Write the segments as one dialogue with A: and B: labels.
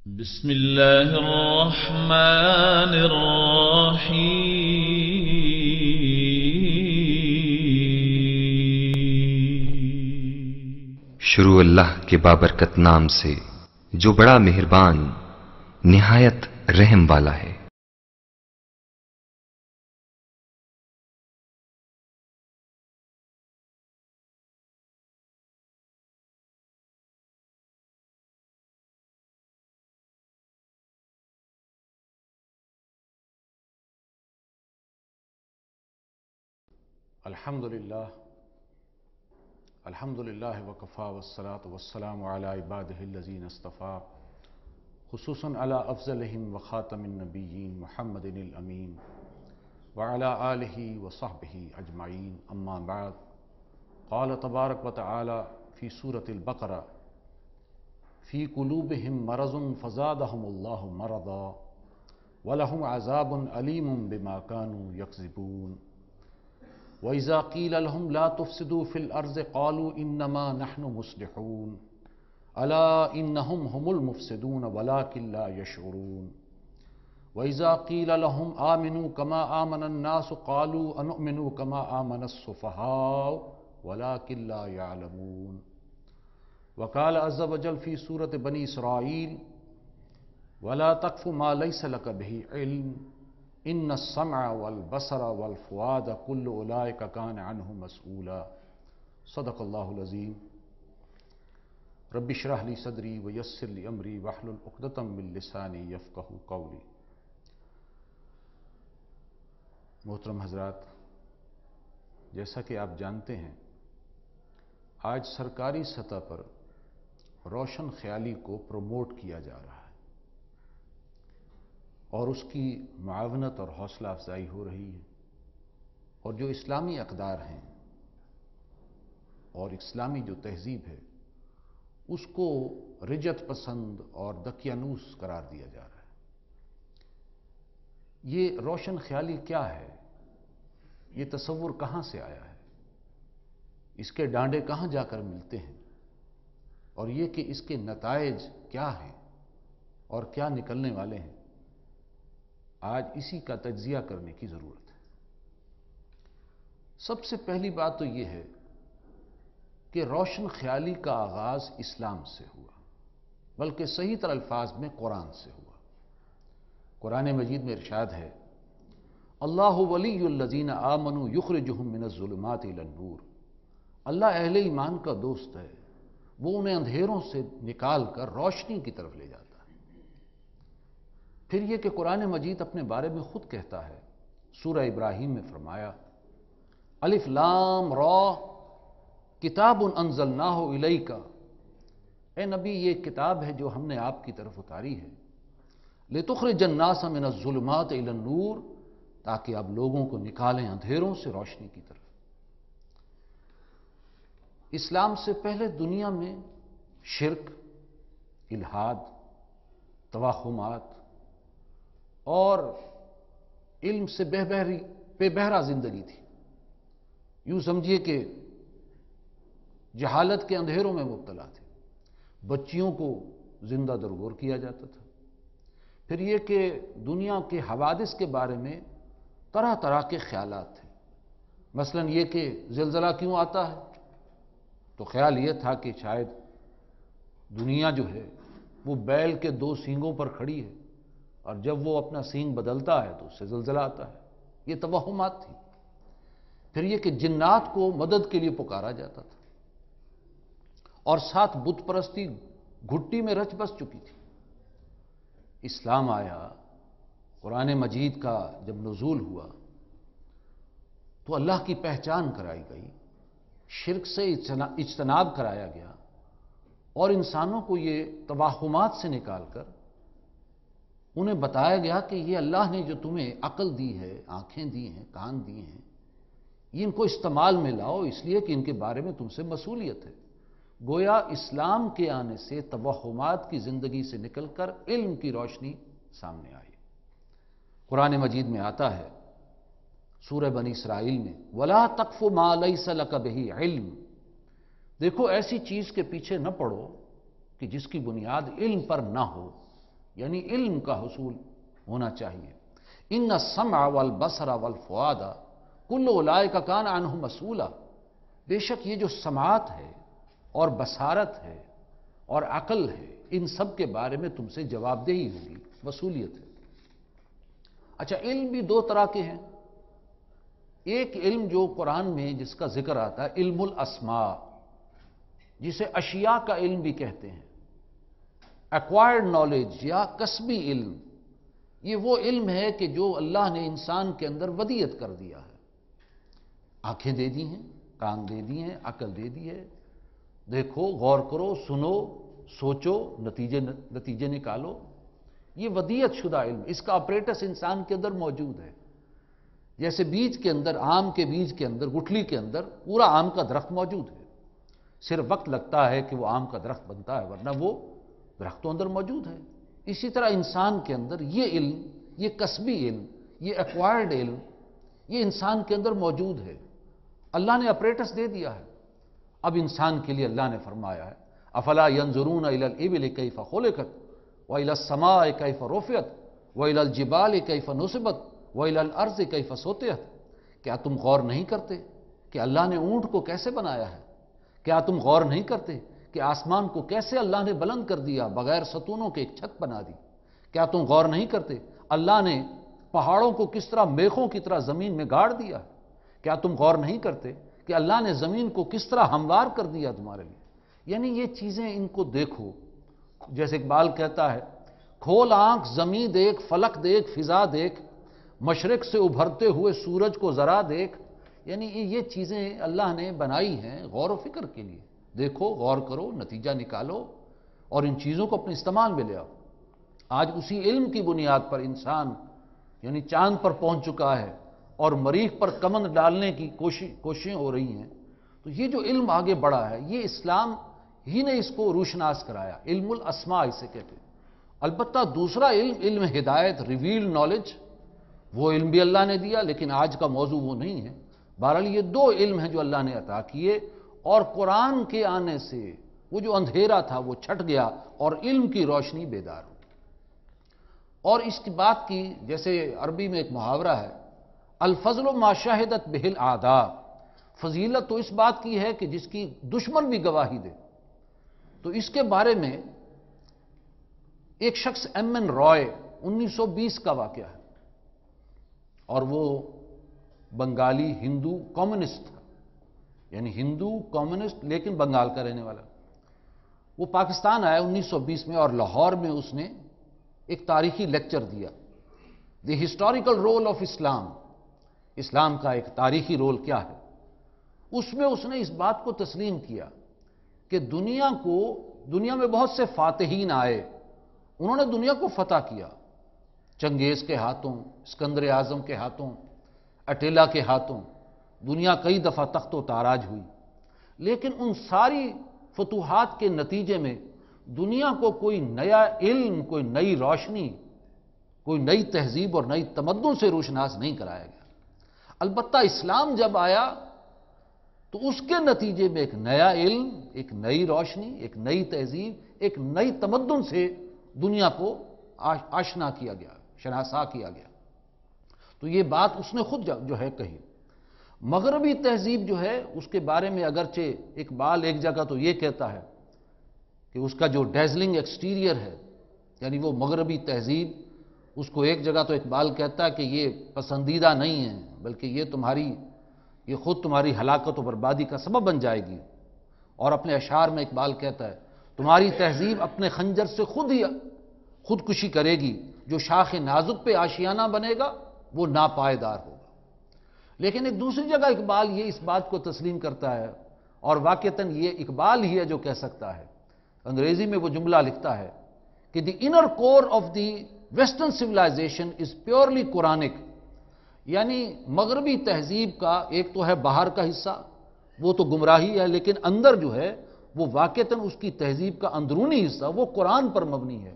A: بسم الله الرحمن الرحيم
B: شروع اللہ کے بابرکت نام سے جو بڑا مہربان نہایت رحم والا ہے۔
C: الحمدللہ وکفا والصلاة والسلام علی عبادہ الذین اصطفیٰ خصوصاً علی افضلہم وخاتم النبیین محمد الامین وعلی آلہ وصحبہ اجمعین اما بعد قال تبارک وتعالی فی سورة البقرہ فی قلوبہم مرض فزادہم اللہ مرضا ولہم عذاب علیم بما كانوا یکذبون وَإِذَا قِيلَ لَهُمْ لَا تُفْسِدُوا فِي الْأَرْضِ قَالُوا إِنَّمَا نَحْنُ مُصْلِحُونَ أَلَا إِنَّهُمْ هُمُ الْمُفْسِدُونَ وَلَكِنْ لَا يَشْعُرُونَ وَإِذَا قِيلَ لَهُمْ آمِنُوا كَمَا آمَنَ النَّاسُ قَالُوا أَنُؤْمِنُ كَمَا آمَنَ السُّفَهَاءُ وَلَكِنْ لَا يَعْلَمُونَ وقال عز وجل فی سورة بنی اسرائیل وَلَا تَقْفُ مَا لَيْسَ لَكَ بِهِ عِلْمٌ ان السمع والبصر والفؤاد كل اولئک کان عنہ مسئولا صدق اللہ العظیم رب اشرح لی صدری ویسر لی امری واحلل عقدۃ من لسانی یفقہوا قولی۔ محترم حضرات، جیسا کہ آپ جانتے ہیں آج سرکاری سطح پر روشن خیالی کو پروموٹ کیا جا رہا ہے اور اس کی معاونت اور حوصلہ افزائی ہو رہی ہے، اور جو اسلامی اقدار ہیں اور اسلامی جو تہذیب ہے اس کو رجت پسند اور دقیانوس قرار دیا جا رہا ہے۔ یہ روشن خیالی کیا ہے؟ یہ تصور کہاں سے آیا ہے؟ اس کے ڈانڈے کہاں جا کر ملتے ہیں؟ اور یہ کہ اس کے نتائج کیا ہیں اور کیا نکلنے والے ہیں؟ آج اسی کا تجزیہ کرنے کی ضرورت ہے۔ سب سے پہلی بات تو یہ ہے کہ روشن خیالی کا آغاز اسلام سے ہوا، بلکہ صحیح تر الفاظ میں قرآن سے ہوا۔ قرآن مجید میں ارشاد ہے اللہ ولی الذین آمنوا یخرجہم من الظلمات الی النور، اللہ اہل ایمان کا دوست ہے، وہ انہیں اندھیروں سے نکال کر روشنی کی طرف لے جاتا ہے۔ پھر یہ کہ قرآن مجید اپنے بارے میں خود کہتا ہے، سورہ ابراہیم میں فرمایا الف لام را کتاب انزلناہ الیک، اے نبی یہ کتاب ہے جو ہم نے آپ کی طرف اتاری ہے، لتخرج الناس من الظلمات الی النور، تاکہ آپ لوگوں کو نکالیں اندھیروں سے روشنی کی طرف۔ اسلام سے پہلے دنیا میں شرک، الحاد، توہمات اور علم سے بے بہرا زندگی تھی۔ یوں سمجھیے کہ جہالت کے اندھیروں میں مبتلا تھے، بچیوں کو زندہ درگور کیا جاتا تھا۔ پھر یہ کہ دنیا کے حوادث کے بارے میں طرح طرح کے خیالات تھے، مثلا یہ کہ زلزلہ کیوں آتا ہے، تو خیال یہ تھا کہ شاید دنیا جو ہے وہ بیل کے دو سینگوں پر کھڑی ہے، اور جب وہ اپنا سینگ بدلتا ہے تو اس سے زلزلہ آتا ہے۔ یہ توہمات تھی۔ پھر یہ کہ جنات کو مدد کے لیے پکارا جاتا تھا، اور ساتھ بت پرستی گھٹی میں رچ بس چکی تھی۔ اسلام آیا، قرآن مجید کا جب نزول ہوا تو اللہ کی پہچان کرائی گئی، شرک سے اجتناب کرایا گیا، اور انسانوں کو یہ توہمات سے نکال کر انہیں بتایا گیا کہ یہ اللہ نے جو تمہیں عقل دی ہے، آنکھیں دی ہیں، کان دی ہیں، یہ ان کو استعمال میں لاؤ، اس لیے کہ ان کے بارے میں تم سے مسئولیت ہے۔ گویا اسلام کے آنے سے توہمات کی زندگی سے نکل کر علم کی روشنی سامنے آئی۔ قرآن مجید میں آتا ہے سورہ بنی اسرائیل میں وَلَا تَقْفُ مَا لَيْسَ لَكَ بِهِ عِلْمٌ، دیکھو ایسی چیز کے پیچھے نہ پڑو کہ جس کی بنیاد علم پر نہ ہو۔ یعنی علم کا حصول ہونا چاہیے۔ ان السمع والبصر والفؤاد کل اولئک کان عنہ مسئولا، بے شک یہ جو سماعت ہے اور بصارت ہے اور عقل ہے، ان سب کے بارے میں تم سے جواب دہی ہوگی، مسئولیت ہے۔ اچھا، علم بھی دو طرح کے ہیں۔ ایک علم جو قرآن میں جس کا ذکر آتا ہے علم الاسماء، جسے اشیاء کا علم بھی کہتے ہیں، ایکوائرڈ نالج یا کسبی علم۔ یہ وہ علم ہے کہ جو اللہ نے انسان کے اندر ودیعت کر دیا ہے، آنکھیں دے دی ہیں، کان دے دی ہیں، عقل دے دی ہے، دیکھو، غور کرو، سنو، سوچو، نتیجے نکالو۔ یہ ودیعت شدہ علم، اس کا اپریٹس انسان کے اندر موجود ہے۔ جیسے بیج کے اندر، آم کے بیج کے اندر، گٹھلی کے اندر پورا آم کا درخت موجود ہے، صرف وقت لگتا ہے کہ وہ آم کا درخت بنتا ہے، ورنہ وہ درخت تو اندر موجود ہے۔ اسی طرح انسان کے اندر یہ علم، یہ کسبی علم، یہ ایکوائرڈ علم، یہ انسان کے اندر موجود ہے، اللہ نے اپریٹس دے دیا ہے۔ اب انسان کے لیے اللہ نے فرمایا ہے افلا ينظرون الى الابل كيف خلقت والى السماء كيف رفعت والى الجبال كيف نصبت والى الارض كيف سطحت، کیا تم غور نہیں کرتے کہ اللہ نے اونٹ کو کیسے بنایا ہے؟ کیا تم غور نہیں کرتے کہ آسمان کو کیسے اللہ نے بلند کر دیا، بغیر ستونوں کے ایک چھت بنا دی؟ کیا تم غور نہیں کرتے اللہ نے پہاڑوں کو کس طرح میخوں کی طرح زمین میں گاڑ دیا؟ کیا تم غور نہیں کرتے کہ اللہ نے زمین کو کس طرح ہموار کر دیا تمہارے لیے؟ یعنی یہ چیزیں ان کو دیکھو، جیسے اقبال کہتا ہے کھول آنکھ زمیں دیکھ، فلک دیکھ، فضا دیکھ، مشرق سے ابھرتے ہوئے سورج کو ذرا دیکھ۔ یعنی یہ چیزیں اللہ نے بنائی ہیں غور و فکر کے لیے، دیکھو، غور کرو، نتیجہ نکالو اور ان چیزوں کو اپنے استعمال میں لے آؤ۔ آج اسی علم کی بنیاد پر انسان یعنی چاند پر پہنچ چکا ہے اور مریخ پر کمند ڈالنے کی کوششیں ہو رہی ہیں۔ تو یہ جو علم آگے بڑھا ہے، یہ اسلام ہی نے اس کو روشناس کرایا، علم الاسماء اسے کہتے ہیں۔ البتہ دوسرا علم، علم ہدایت، ریویل نالج، وہ علم بھی اللہ نے دیا، لیکن آج کا موضوع وہ نہیں ہے۔ بہرحال یہ دو علم ہیں جو اللہ نے عطا کیے، اور قرآن کے آنے سے وہ جو اندھیرا تھا وہ چھٹ گیا اور علم کی روشنی بیدار ہو۔ اور اس کی بات کی، جیسے عربی میں ایک محاورہ ہے الفضل ما شہدت بہ الاعداء، فضیلت تو اس بات کی ہے کہ جس کی دشمن بھی گواہی دے۔ تو اس کے بارے میں ایک شخص ایم این رائے 1920 کا واقعہ ہے، اور وہ بنگالی ہندو کمیونسٹ تھا، یعنی ہندو کمیونسٹ لیکن بنگال کا رہنے والا۔ وہ پاکستان آیا 1920 میں، اور لاہور میں اس نے ایک تاریخی لیکچر دیا، دی ہسٹوریکل رول آف اسلام، اسلام کا ایک تاریخی رول کیا ہے۔ اس میں اس نے اس بات کو تسلیم کیا کہ دنیا میں بہت سے فاتحین آئے، انہوں نے دنیا کو فتح کیا، چنگیز کے ہاتھوں، اسکندر اعظم کے ہاتھوں، اٹیلا کے ہاتھوں، دنیا کئی دفعہ تخت و تاراج ہوئی، لیکن ان ساری فتوحات کے نتیجے میں دنیا کو کوئی نیا علم، کوئی نئی روشنی، کوئی نئی تہذیب اور نئی تمدن سے روشناس نہیں کرایا گیا۔ البتہ اسلام جب آیا تو اس کے نتیجے میں ایک نیا علم، ایک نئی روشنی، ایک نئی تہذیب، ایک نئی تمدن سے دنیا کو آشنا کیا گیا، شناسا کیا گیا۔ تو یہ بات اس نے خود جو ہے کہی۔ مغربی تہذیب جو ہے اس کے بارے میں اگرچہ اقبال ایک جگہ تو یہ کہتا ہے کہ اس کا جو ڈیزلنگ ایکسٹیریئر ہے، یعنی وہ مغربی تہذیب، اس کو ایک جگہ تو اقبال کہتا ہے کہ یہ پسندیدہ نہیں ہے، بلکہ یہ خود تمہاری ہلاکت و بربادی کا سبب بن جائے گی۔ اور اپنے اشعار میں اقبال کہتا ہے تمہاری تہذیب اپنے خنجر سے خودکشی کرے گی، جو شاخ نازک پہ آشیانہ بنے گا وہ ناپائیدار ہوگا۔ لیکن ایک دوسری جگہ اقبال یہ اس بات کو تسلیم کرتا ہے، اور واقعتاً یہ اقبال ہی ہے جو کہہ سکتا ہے، انگریزی میں وہ جملہ لکھتا ہے کہ the inner core of the western civilization is purely Quranic, یعنی مغربی تہذیب کا ایک تو ہے باہر کا حصہ، وہ تو گمراہی ہے، لیکن اندر جو ہے وہ واقعتاً اس کی تہذیب کا اندرونی حصہ وہ قرآن پر مبنی ہے۔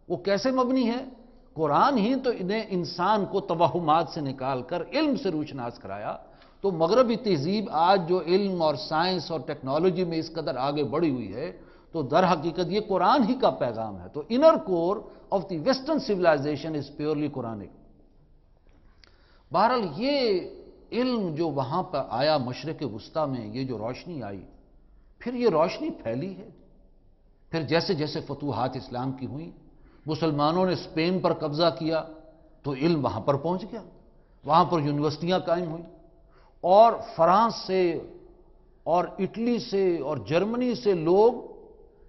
C: وہ کیسے مبنی ہے؟ قرآن ہی تو انہیں انسان کو توہمات سے نکال کر علم سے روشناس کرایا۔ تو مغربی تہذیب آج جو علم اور سائنس اور ٹیکنالوجی میں اس قدر آگے بڑھی ہوئی ہے، تو در حقیقت یہ قرآن ہی کا پیغام ہے. تو inner core of the western civilization is purely Quranic. بہرحال یہ علم جو وہاں پر آیا مشرق وسطیٰ میں، یہ جو روشنی آئی، پھر یہ روشنی پھیلی ہے. پھر جیسے جیسے فتوحات اسلام کی ہوئیں، مسلمانوں نے اسپین پر قبضہ کیا تو علم وہاں پر پہنچ گیا، وہاں پر یونیورسٹیاں قائم ہوئیں، اور فرانس سے اور اٹلی سے اور جرمنی سے لوگ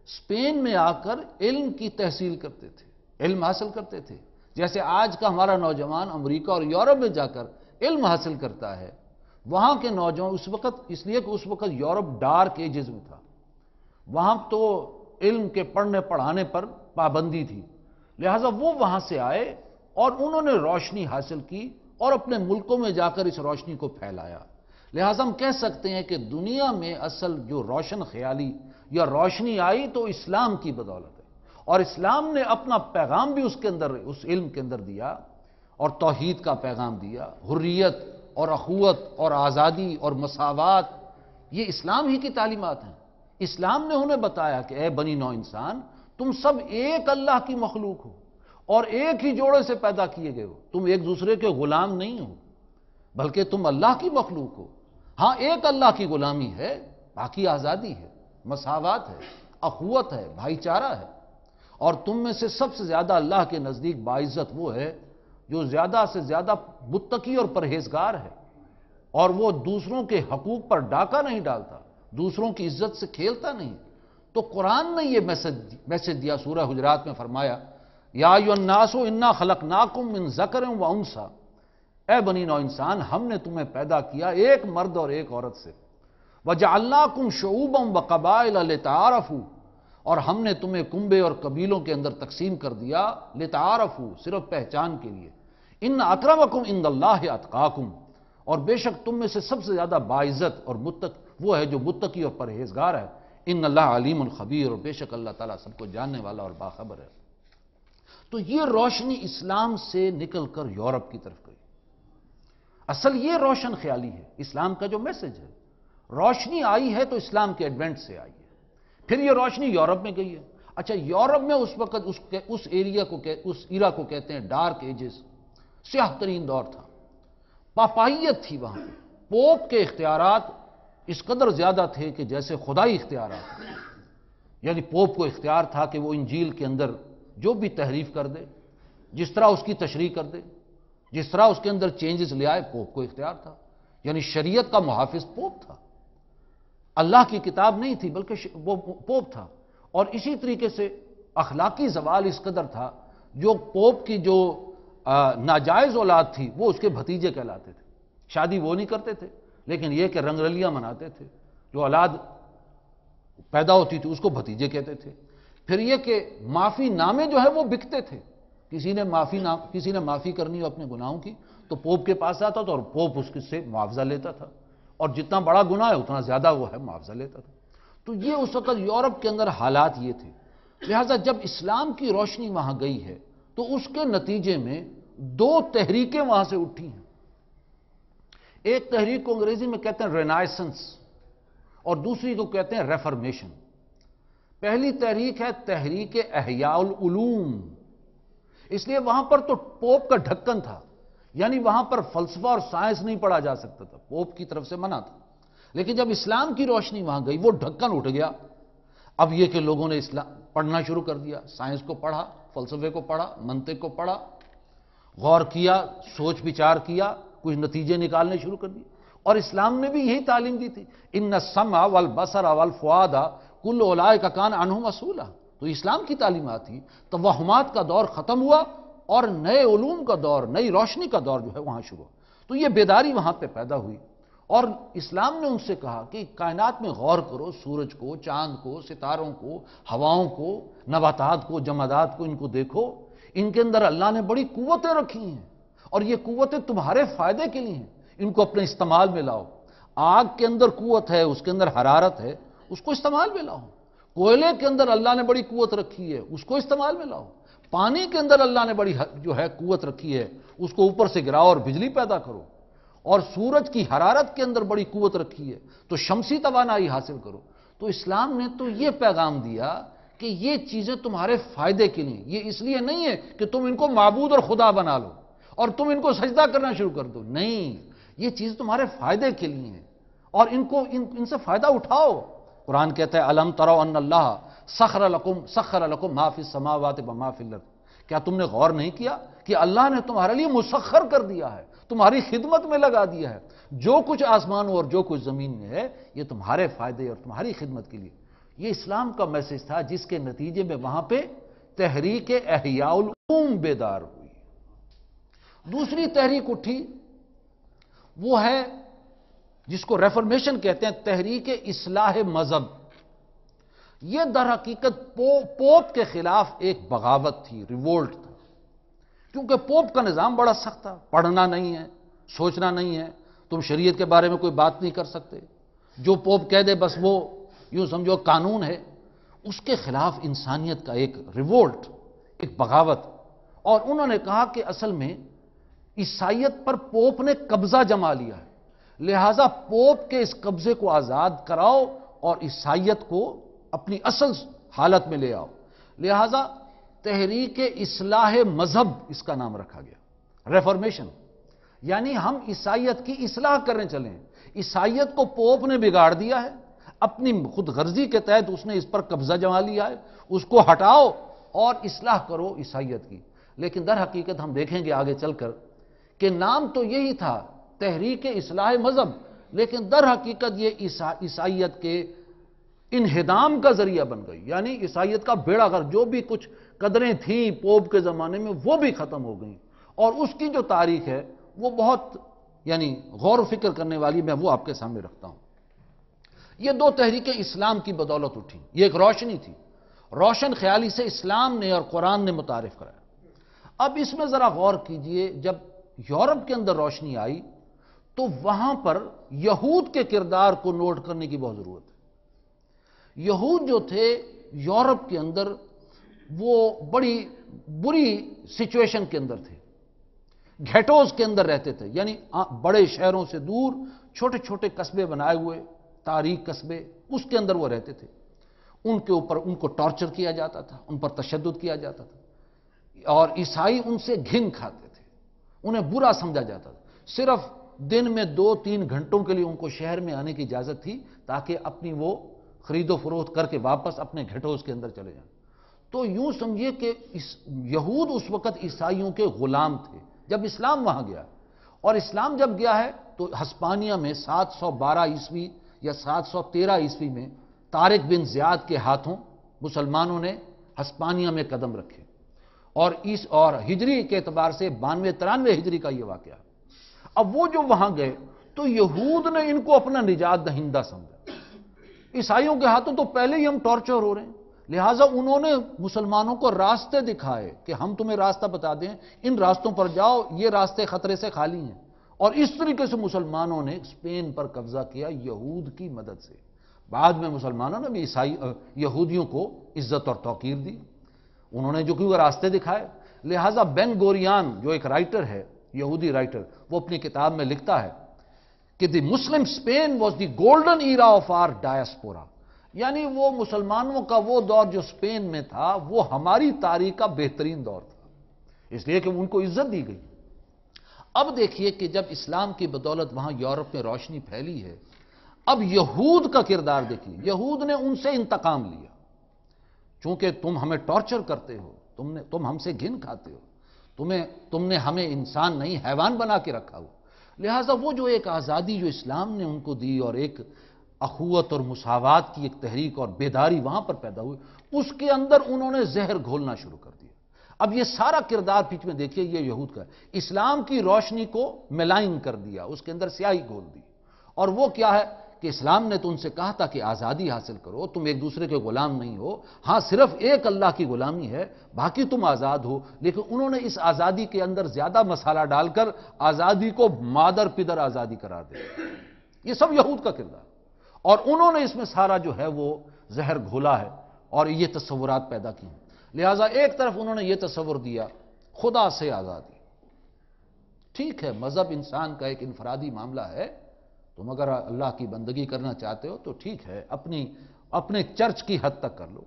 C: اسپین میں آ کر علم کی تحصیل کرتے تھے، علم حاصل کرتے تھے. جیسے آج کا ہمارا نوجوان امریکہ اور یورپ میں جا کر علم حاصل کرتا ہے، وہاں کے نوجوان اس وقت، اس لیے کہ اس وقت یورپ ڈارک ایجز میں تھا، وہاں تو علم کے پڑھنے پڑھانے پر پابندی تھی، لہذا وہ وہاں سے آئے اور انہوں نے روشنی حاصل کی اور اپنے ملکوں میں جا کر اس روشنی کو پھیلایا. لہذا ہم کہہ سکتے ہیں کہ دنیا میں اصل جو روشن خیالی یا روشنی آئی تو اسلام کی بدولت ہے، اور اسلام نے اپنا پیغام بھی اس کے اندر، اس علم کے اندر دیا، اور توحید کا پیغام دیا، حریت اور اخوت اور آزادی اور مساوات. یہ اسلام ہی کی تعلیمات ہیں. اسلام نے انہیں بتایا کہ اے بنی نوع انسان، تم سب ایک اللہ کی مخلوق ہو اور ایک ہی جوڑے سے پیدا کیے گئے ہو. تم ایک دوسرے کے غلام نہیں ہو، بلکہ تم اللہ کی مخلوق ہو. ہاں ایک اللہ کی غلامی ہے، باقی آزادی ہے، مساوات ہے، اخوت ہے، بھائی چارہ ہے. اور تم میں سے سب سے زیادہ اللہ کے نزدیک باعزت وہ ہے جو زیادہ سے زیادہ متقی اور پرہیزگار ہے، اور وہ دوسروں کے حقوق پر ڈاکہ نہیں ڈالتا، دوسروں کی عزت سے کھیلتا نہیں. تو قرآن نے یہ میسج دیا. سورہ حجرات میں فرمایا یا ایھا الناس انا خلقناکم من ذکر و انثی، اے بنی نوع انسان، ہم نے تمہیں پیدا کیا ایک مرد اور ایک عورت سے. وجعلناکم شعوبا وقبائل لتعارفوا، اور ہم نے تمہیں کنبے اور قبیلوں کے اندر تقسیم کر دیا، لتعارفوا، صرف پہچان کے لیے. ان اکرمکم عند اللہ اتقاکم، اور بے شک تم میں سے سب سے زیادہ باعزت اور وہ ہے جو متقی اور پرہیزگار ہے. ان اللہ علیم خبیر، اور بے شک اللہ تعالیٰ سب کو جاننے والا اور باخبر ہے. تو یہ روشنی اسلام سے نکل کر یورپ کی طرف گئی. اصل یہ روشن خیالی ہے اسلام کا جو میسج ہے. روشنی آئی ہے تو اسلام کے ایڈوینٹ سے آئی ہے. پھر یہ روشنی یورپ میں گئی ہے. اچھا، یورپ میں اس وقت اس ایرا کو کہتے ہیں ڈارک ایجز، سیاہ ترین دور تھا. پاپائیت تھی وہاں پہ. پوپ کے اختیارات اس قدر زیادہ تھے کہ جیسے خدائی اختیارات تھے. یعنی پوپ کو اختیار تھا کہ وہ انجیل کے اندر جو بھی تحریف کر دے، جس طرح اس کی تشریح کر دے، جس طرح اس کے اندر چینجز لے آئے، پوپ کو اختیار تھا. یعنی شریعت کا محافظ پوپ تھا. اللہ کی کتاب نہیں تھی بلکہ وہ پوپ تھا. اور اسی طریقے سے اخلاقی زوال اس قدر تھا، جو پوپ کی جو ناجائز اولاد تھی وہ اس کے بھتیجے کہلاتے تھے. شادی وہ نہیں کرتے تھے، لیکن یہ کہ رنگ رلیاں مناتے تھے. جو اولاد پیدا ہوتی تھی اس کو بھتیجے کہتے تھے. پھر یہ کہ معافی نامے جو ہے وہ بکتے تھے. کسی نے معافی کرنی ہو اپنے گناہوں کی تو پوپ کے پاس آتا تھا، اور پوپ اس سے معاوضہ لیتا تھا، اور جتنا بڑا گناہ ہے اتنا زیادہ وہ ہے معاوضہ لیتا تھا. تو یہ اس وقت یورپ کے اندر حالات یہ تھے. لہذا جب اسلام کی روشنی وہاں گئی ہے تو اس کے نتیجے میں دو تحریکیں وہاں سے اٹھی ہیں. ایک تحریک کو انگریزی میں کہتے ہیں رینائسنس، اور دوسری کو کہتے ہیں ریفرمیشن. پہلی تحریک ہے تحریک احیاء العلوم. اس لیے وہاں پر تو پوپ کا ڈھکن تھا، یعنی وہاں پر فلسفہ اور سائنس نہیں پڑھا جا سکتا تھا، پوپ کی طرف سے منع تھا. لیکن جب اسلام کی روشنی وہاں گئی وہ ڈھکن اٹھ گیا. اب یہ کہ لوگوں نے اسلام پڑھنا شروع کر دیا، سائنس کو پڑھا، فلسفے کو پڑھا، منطق کو پڑھا، غور کیا، سوچ بچار کیا، کچھ نتیجے نکالنے شروع کر دیے. اور اسلام نے بھی یہی تعلیم دی تھی، ان السمع والبصر والفؤاد کل اولئک کان عنہ مسئولا. تو اسلام کی تعلیمات تھی. توہمات کا دور ختم ہوا اور نئے علوم کا دور، نئی روشنی کا دور جو ہے وہاں شروع. تو یہ بیداری وہاں پہ پیدا ہوئی، اور اسلام نے ان سے کہا کہ کائنات میں غور کرو، سورج کو، چاند کو، ستاروں کو، ہواؤں کو، نباتات کو، جمادات کو، ان کو دیکھو. ان کے اندر اللہ نے بڑی قوتیں رکھی ہیں، اور یہ قوتیں تمہارے فائدے کے لیے ہیں. ان کو اپنے استعمال میں لاؤ. آگ کے اندر قوت ہے، اس کے اندر حرارت ہے، اس کو استعمال میں لاؤ. کوئلے کے اندر اللہ نے بڑی قوت رکھی ہے، اس کو استعمال میں لاؤ. پانی کے اندر اللہ نے بڑی جو ہے قوت رکھی ہے، اس کو اوپر سے گراؤ اور بجلی پیدا کرو. اور سورج کی حرارت کے اندر بڑی قوت رکھی ہے تو شمسی توانائی حاصل کرو. تو اسلام نے تو یہ پیغام دیا کہ یہ چیزیں تمہارے فائدے کے لیے، یہ اس لیے نہیں ہے کہ تم ان کو معبود اور خدا بنا لو اور تم ان کو سجدہ کرنا شروع کر دو، نہیں، یہ چیز تمہارے فائدے کے لیے ہے اور ان سے فائدہ اٹھاؤ۔ قرآن کہتا ہے الم تروا ان اللہ سخر لکم ما فی السماوات و ما فی الارض، کیا تم نے غور نہیں کیا کہ اللہ نے تمہارے لیے مسخر کر دیا ہے، تمہاری خدمت میں لگا دیا ہے، جو کچھ آسمانوں اور جو کچھ زمین میں ہے یہ تمہارے فائدے اور تمہاری خدمت کے لیے۔ یہ اسلام کا میسج تھا جس کے نتیجے میں وہاں پہ تحریک احیاء العلوم بیدار ہوئی۔ دوسری تحریک اٹھی وہ ہے جس کو ریفارمیشن کہتے ہیں، تحریک اصلاح مذہب۔ یہ در حقیقت پوپ کے خلاف ایک بغاوت تھی، ریوولٹ تھا، کیونکہ پوپ کا نظام بڑا سخت تھا، پڑھنا نہیں ہے، سوچنا نہیں ہے، تم شریعت کے بارے میں کوئی بات نہیں کر سکتے، جو پوپ کہہ دے بس وہ یوں سمجھو قانون ہے۔ اس کے خلاف انسانیت کا ایک ریوولٹ، ایک بغاوت، اور انہوں نے کہا کہ اصل میں عیسائیت پر پوپ نے قبضہ جما لیا ہے، لہذا پوپ کے اس قبضے کو آزاد کراؤ اور عیسائیت کو اپنی اصل حالت میں لے آؤ، لہذا تحریک اصلاح مذہب اس کا نام رکھا گیا، ریفارمیشن، یعنی ہم عیسائیت کی اصلاح کرنے چلیں۔ عیسائیت کو پوپ نے بگاڑ دیا ہے، اپنی خود غرضی کے تحت اس نے اس پر قبضہ جما لیا ہے، اس کو ہٹاؤ اور اصلاح کرو عیسائیت کی۔ لیکن در حقیقت ہم دیکھیں گے آگے چل کر کہ نام تو یہی تھا تحریک اصلاح مذہب، لیکن در حقیقت یہ عیسائیت کے انہدام کا ذریعہ بن گئی، یعنی عیسائیت کا بیڑا غرق، جو بھی کچھ قدریں تھیں پوپ کے زمانے میں وہ بھی ختم ہو گئیں، اور اس کی جو تاریخ ہے وہ بہت یعنی غور و فکر کرنے والی، میں وہ آپ کے سامنے رکھتا ہوں۔ یہ دو تحریکیں اسلام کی بدولت اٹھی، یہ ایک روشنی تھی، روشن خیالی سے اسلام نے اور قرآن نے متعارف کرایا۔ اب اس میں ذرا غور کیجئے، جب یورپ کے اندر روشنی آئی تو وہاں پر یہود کے کردار کو نوٹ کرنے کی بہت ضرورت ہے۔ یہود جو تھے یورپ کے اندر وہ بڑی بری سچویشن کے اندر تھے، گھیٹوز کے اندر رہتے تھے، یعنی بڑے شہروں سے دور چھوٹے چھوٹے قصبے بنائے ہوئے، تاریک قصبے، اس کے اندر وہ رہتے تھے۔ ان کے اوپر ان کو ٹارچر کیا جاتا تھا، ان پر تشدد کیا جاتا تھا، اور عیسائی ان سے گھن کھاتے تھے، انہیں برا سمجھا جاتا تھا۔ صرف دن میں 2-3 گھنٹوں کے لیے ان کو شہر میں آنے کی اجازت تھی تاکہ اپنی وہ خرید و فروخت کر کے واپس اپنے گھٹوز کے اندر چلے جائیں۔ تو یوں سمجھیے کہ یہود اس وقت عیسائیوں کے غلام تھے جب اسلام وہاں گیا، اور اسلام جب گیا ہے تو ہسپانیہ میں 712 عیسوی یا 713 عیسوی میں طارق بن زیاد کے ہاتھوں مسلمانوں نے ہسپانیہ میں قدم رکھے، اور ہجری کے اعتبار سے 92-93 ہجری کا یہ واقعہ۔ اب وہ جو وہاں گئے تو یہود نے ان کو اپنا نجات دہندہ سمجھا، عیسائیوں کے ہاتھوں تو پہلے ہی ہم ٹارچر ہو رہے ہیں، لہٰذا انہوں نے مسلمانوں کو راستے دکھائے کہ ہم تمہیں راستہ بتا دیں، ان راستوں پر جاؤ، یہ راستے خطرے سے خالی ہیں، اور اس طریقے سے مسلمانوں نے اسپین پر قبضہ کیا یہود کی مدد سے۔ بعد میں مسلمانوں نے بھی یہودیوں کو عزت اور توقیر دی، انہوں نے جو کیونکہ راستے دکھائے، لہٰذا بین گوریان جو ایک رائٹر ہے، یہودی رائٹر، وہ اپنی کتاب میں لکھتا ہے کہ the Muslim Spain was the golden era of our diaspora, یعنی وہ مسلمانوں کا وہ دور جو اسپین میں تھا وہ ہماری تاریخ کا بہترین دور تھا، اس لیے کہ ان کو عزت دی گئی۔ اب دیکھیے کہ جب اسلام کی بدولت وہاں یورپ میں روشنی پھیلی ہے، اب یہود کا کردار دیکھیے، یہود نے ان سے انتقام لیا، چونکہ تم ہمیں ٹارچر کرتے ہو، تم ہم سے گھن کھاتے ہو، تم نے ہمیں انسان نہیں حیوان بنا کے رکھا ہو، لہٰذا وہ جو ایک آزادی جو اسلام نے ان کو دی اور ایک اخوت اور مساوات کی ایک تحریک اور بیداری وہاں پر پیدا ہوئی، اس کے اندر انہوں نے زہر گھولنا شروع کر دیا۔ اب یہ سارا کردار پیچھے میں دیکھیے، یہ یہود کا ہے، اسلام کی روشنی کو ملائن کر دیا، اس کے اندر سیاہی گھول دی، اور وہ کیا ہے کہ اسلام نے تو ان سے کہا تھا کہ آزادی حاصل کرو، تم ایک دوسرے کے غلام نہیں ہو، ہاں صرف ایک اللہ کی غلامی ہے، باقی تم آزاد ہو، لیکن انہوں نے اس آزادی کے اندر زیادہ مسالہ ڈال کر آزادی کو مادر پدر آزادی قرار دیا۔ یہ سب یہود کا کردار، اور انہوں نے اس میں سارا جو ہے وہ زہر گھولا ہے اور یہ تصورات پیدا کی ہیں۔ لہٰذا ایک طرف انہوں نے یہ تصور دیا خدا سے آزادی، ٹھیک ہے مذہب انسان کا ایک انفرادی معاملہ ہے، تم اگر اللہ کی بندگی کرنا چاہتے ہو تو ٹھیک ہے، اپنی اپنے چرچ کی حد تک کر لو،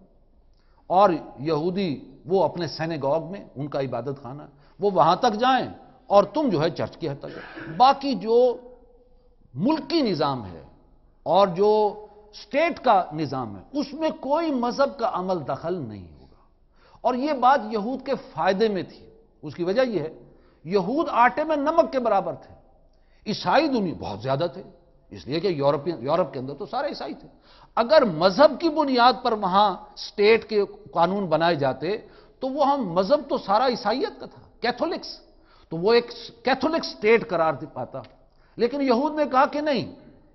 C: اور یہودی وہ اپنے سینیگوگ میں، ان کا عبادت خانہ، وہ وہاں تک جائیں، اور تم جو ہے چرچ کی حد تک جائیں۔ باقی جو ملکی نظام ہے اور جو اسٹیٹ کا نظام ہے اس میں کوئی مذہب کا عمل دخل نہیں ہوگا۔ اور یہ بات یہود کے فائدے میں تھی۔ اس کی وجہ یہ ہے، یہود آٹے میں نمک کے برابر تھے، عیسائی دنیا بہت زیادہ تھے، اس لیے کہ یورپ کے اندر تو سارے عیسائی تھے۔ اگر مذہب کی بنیاد پر وہاں اسٹیٹ کے قانون بنائے جاتے تو وہ ہم مذہب تو سارا عیسائیت کا تھا، کیتھولکس، تو وہ ایک کیتھولک اسٹیٹ قرار پاتا۔ لیکن یہود نے کہا کہ نہیں،